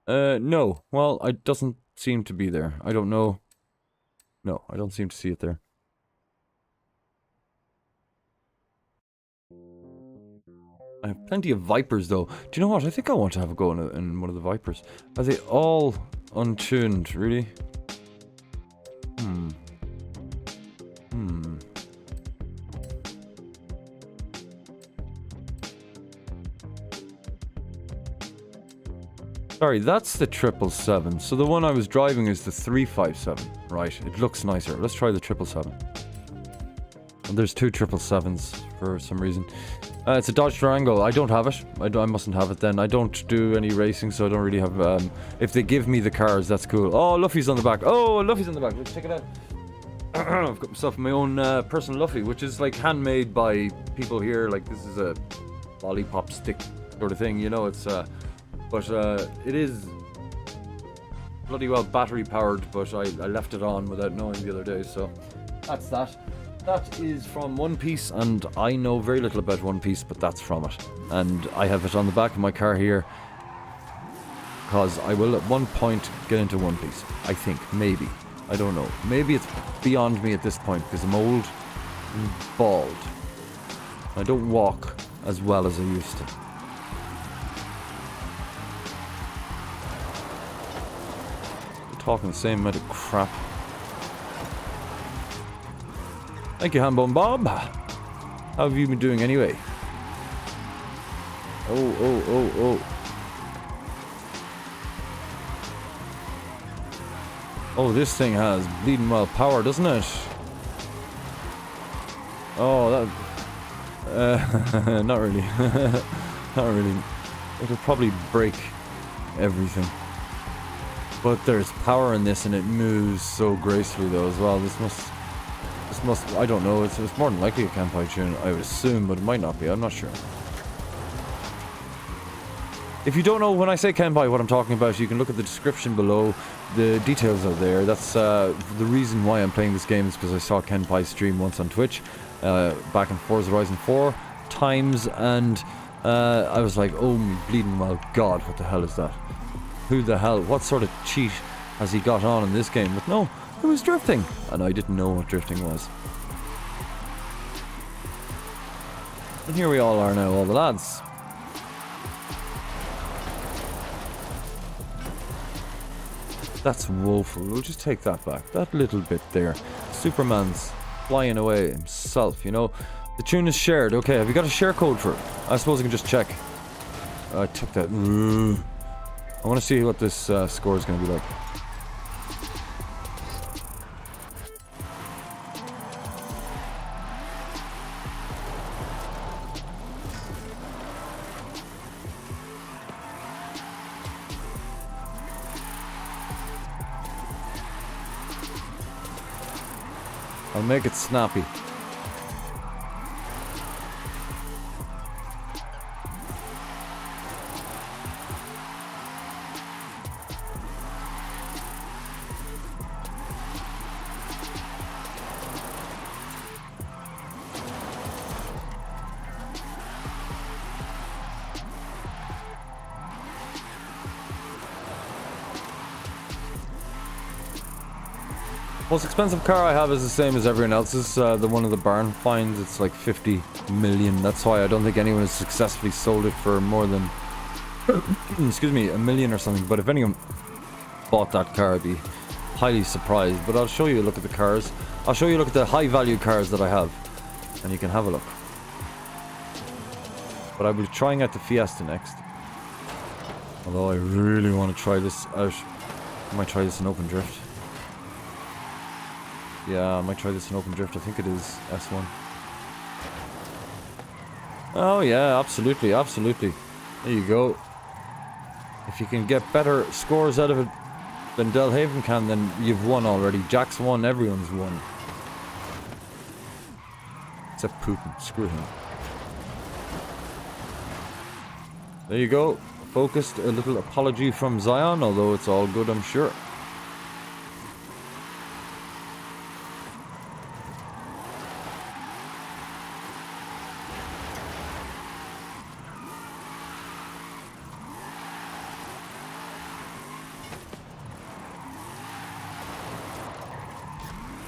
No. Well, it doesn't seem to be there. I don't know. No, I don't seem to see it there. I have plenty of Vipers, though. Do you know what? I think I want to have a go in one of the Vipers. Are they all untuned, really? Sorry, that's the 777. So the one I was driving is the 357. Right, it looks nicer. Let's try the 777. And there's two 777s for some reason. It's a Dodge Durango. I don't have it. I mustn't have it then. I don't do any racing, so I don't really have... if they give me the cars, that's cool. Oh, Luffy's on the back. Oh, Luffy's on the back. Let's check it out. I've got myself my own personal Luffy, which is like handmade by people here. Like, this is a lollipop stick sort of thing, you know. It's... But it is bloody well battery powered, but I left it on without knowing the other day, so that's that. That is from One Piece, and I know very little about One Piece, but that's from it. And I have it on the back of my car here, because I will at one point get into One Piece. I think, maybe. I don't know. Maybe it's beyond me at this point, because I'm old and bald. I don't walk as well as I used to. Talking the same amount of crap. Thank you, Hambone Bob. How have you been doing anyway? Oh. Oh, this thing has bleeding well power, doesn't it? Oh, that... not really. Not really. It'll probably break everything. But there's power in this, and it moves so gracefully though as well. This must, I don't know, it's more than likely a Kanpai tune, I would assume, but it might not be, I'm not sure. If you don't know when I say Kanpai what I'm talking about, you can look at the description below. The details are there. That's the reason why I'm playing this game is because I saw Kanpai stream once on Twitch, back in Forza Horizon 4 times, and I was like, oh my bleeding well god, what the hell is that? Who the hell, what sort of cheat has he got on in this game? But no, it was drifting, and I didn't know what drifting was. And here we all are now, all the lads. That's woeful, we'll just take that back, that little bit there. Superman's flying away himself, you know. The tune is shared, okay, have you got a share code for it? I suppose I can just check. I took that. I want to see what this score is going to be like. I'll make it snappy. Most expensive car I have is the same as everyone else's. The one of the barn finds. It's like 50 million. That's why I don't think anyone has successfully sold it for more than excuse me, $1 million or something. But if anyone bought that car, I'd be highly surprised. But I'll show you a look at the cars. I'll show you a look at the high value cars that I have, and you can have a look. But I will be trying out the Fiesta next. Although I really want to try this out. I might try this in open drift. Yeah, I might try this in open drift. I think it is S1. Oh yeah, absolutely, absolutely. There you go. If you can get better scores out of it than Delhaven can, then you've won already. Jack's won, everyone's won. Except Putin, screw him. There you go. Focused, a little apology from Zion, although it's all good, I'm sure.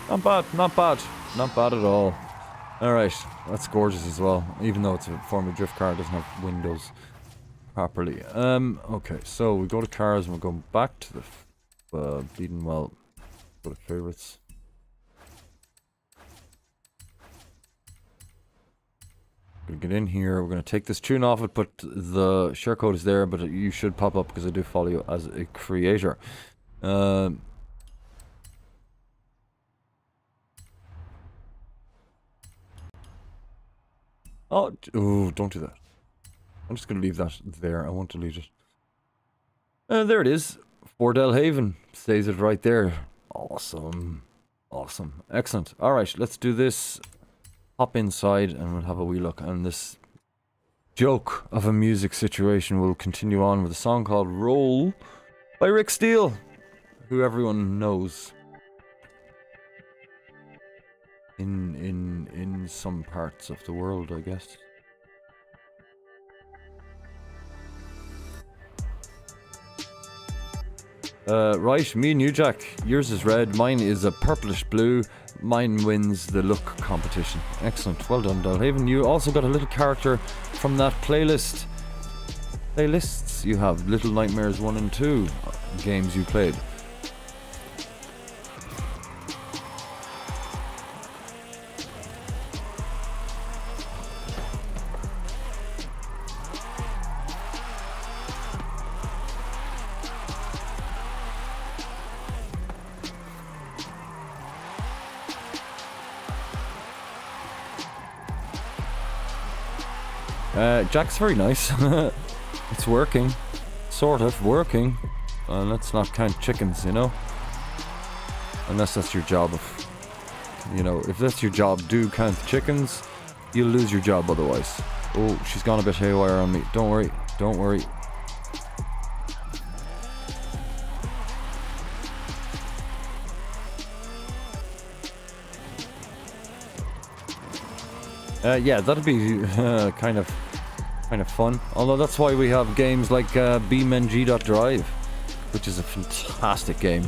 Not bad, not bad. Not bad at all. Alright, that's gorgeous as well. Even though it's a Formula Drift car, it doesn't have windows properly. Okay, so we go to cars and we're going back to the bleeding well. Go to favorites. Gonna get in here, we're gonna take this tune off it, but the share code is there, but you should pop up because I do follow you as a creator. Oh, don't do that. I'm just going to leave that there. I won't delete it. There it is. For Delhaven. Stays it right there. Awesome. Awesome. Excellent. Alright, let's do this. Hop inside and we'll have a wee look. And this joke of a music situation will continue on with a song called Roll by Rick Steele, who everyone knows. In some parts of the world, I guess. Right, me and you, Jack. Yours is red, mine is a purplish blue. Mine wins the look competition. Excellent, well done, Delhaven. You also got a little character from that playlist. Playlists you have, Little Nightmares 1 and 2 games you played. Jack's very nice. It's working. Sort of working. Let's not count chickens, you know? Unless that's your job. You know, if that's your job, do count the chickens. You'll lose your job otherwise. Oh, she's gone a bit haywire on me. Don't worry. Don't worry. Yeah, that'd be kind of fun. Although that's why we have games like BeamNG.drive, which is a fantastic game.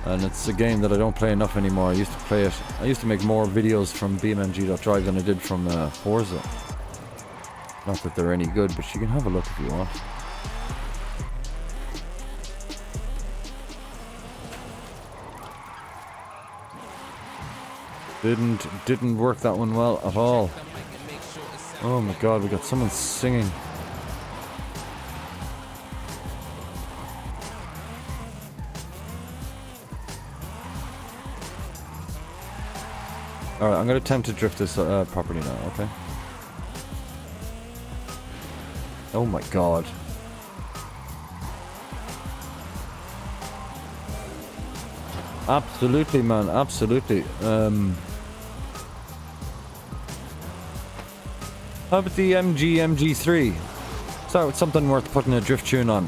And it's a game that I don't play enough anymore. I used to play it. I used to make more videos from BeamNG.drive than I did from Forza. Not that they're any good, but you can have a look if you want. Didn't work that one well at all. Oh my god, we got someone singing. Alright, I'm gonna attempt to drift this properly now, okay? Oh my god. Absolutely, man, absolutely. How about the MG3? Start with something worth putting a drift tune on.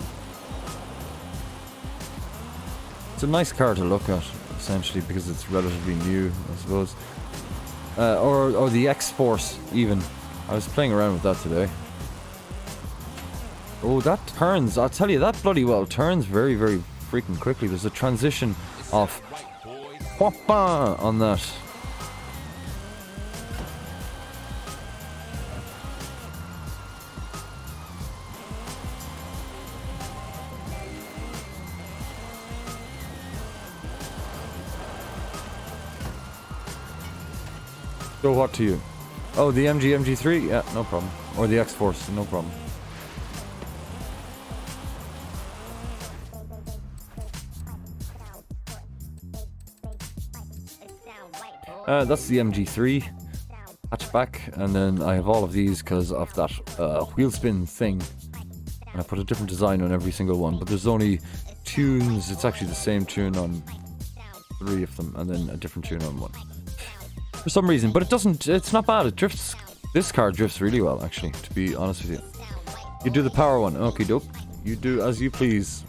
It's a nice car to look at, essentially, because it's relatively new, I suppose. Or the X-Force, even. I was playing around with that today. Oh, that turns. I'll tell you, that bloody well turns very, very freaking quickly. There's a transition off Whoppa on that. So what to you? Oh, the MG3? Yeah, no problem. Or the X-Force, no problem. That's the MG3 hatchback, and then I have all of these because of that wheel spin thing. And I put a different design on every single one, but there's only tunes. It's actually the same tune on 3 of them, and then a different tune on 1. For some reason, but it doesn't, it's not bad. It drifts, this car drifts really well, actually, to be honest with you. You do the power one, okay, dope. You do as you please.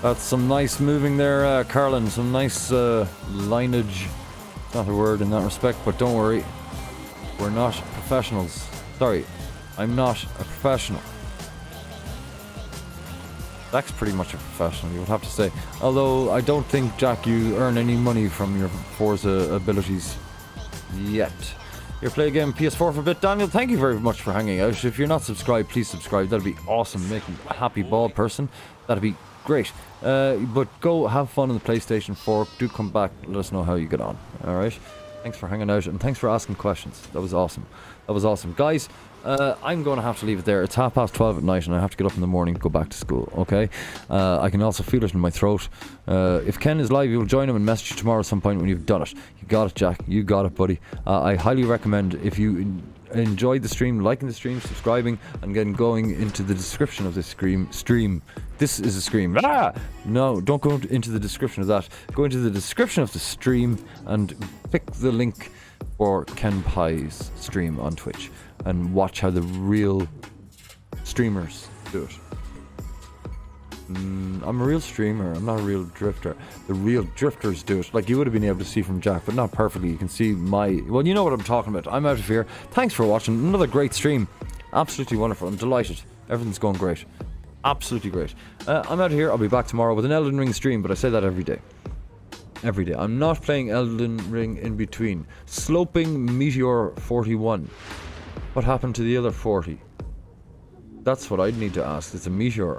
That's some nice moving there, Carlin. Some nice lineage. Not a word in that respect, but don't worry. We're not professionals. Sorry, I'm not a professional. Jack's pretty much a professional, you would have to say. Although, I don't think, Jack, you earn any money from your Forza abilities yet. You're playing again PS4 for a bit. Daniel, thank you very much for hanging out. If you're not subscribed, please subscribe. That'd be awesome. Make me a happy bald person. That'd be great. But go have fun on the PlayStation 4. Do come back. Let us know how you get on. Alright? Thanks for hanging out and thanks for asking questions. That was awesome. That was awesome. Guys, I'm going to have to leave it there. It's 12:30 at night and I have to get up in the morning and go back to school. Okay? I can also feel it in my throat. If Ken is live, you'll join him and message you tomorrow at some point when you've done it. You got it, Jack. You got it, buddy. I highly recommend, if you enjoyed the stream, liking the stream, subscribing, and then going into the description of this stream. This is a stream. Ah! No, don't go into the description of that. Go into the description of the stream and pick the link for Ken Pie's stream on Twitch and watch how the real streamers do it. I'm a real streamer, I'm not a real drifter. The real drifters do it. Like you would have been able to see from Jack, but not perfectly. You can see well, you know what I'm talking about. I'm out of here. Thanks for watching. Another great stream. Absolutely wonderful. I'm delighted. Everything's going great. Absolutely great. I'm out of here. I'll be back tomorrow with an Elden Ring stream, but I say that every day. Every day. I'm not playing Elden Ring in between. Sloping Meteor 41. What happened to the other 40? That's what I'd need to ask. It's a Meteor.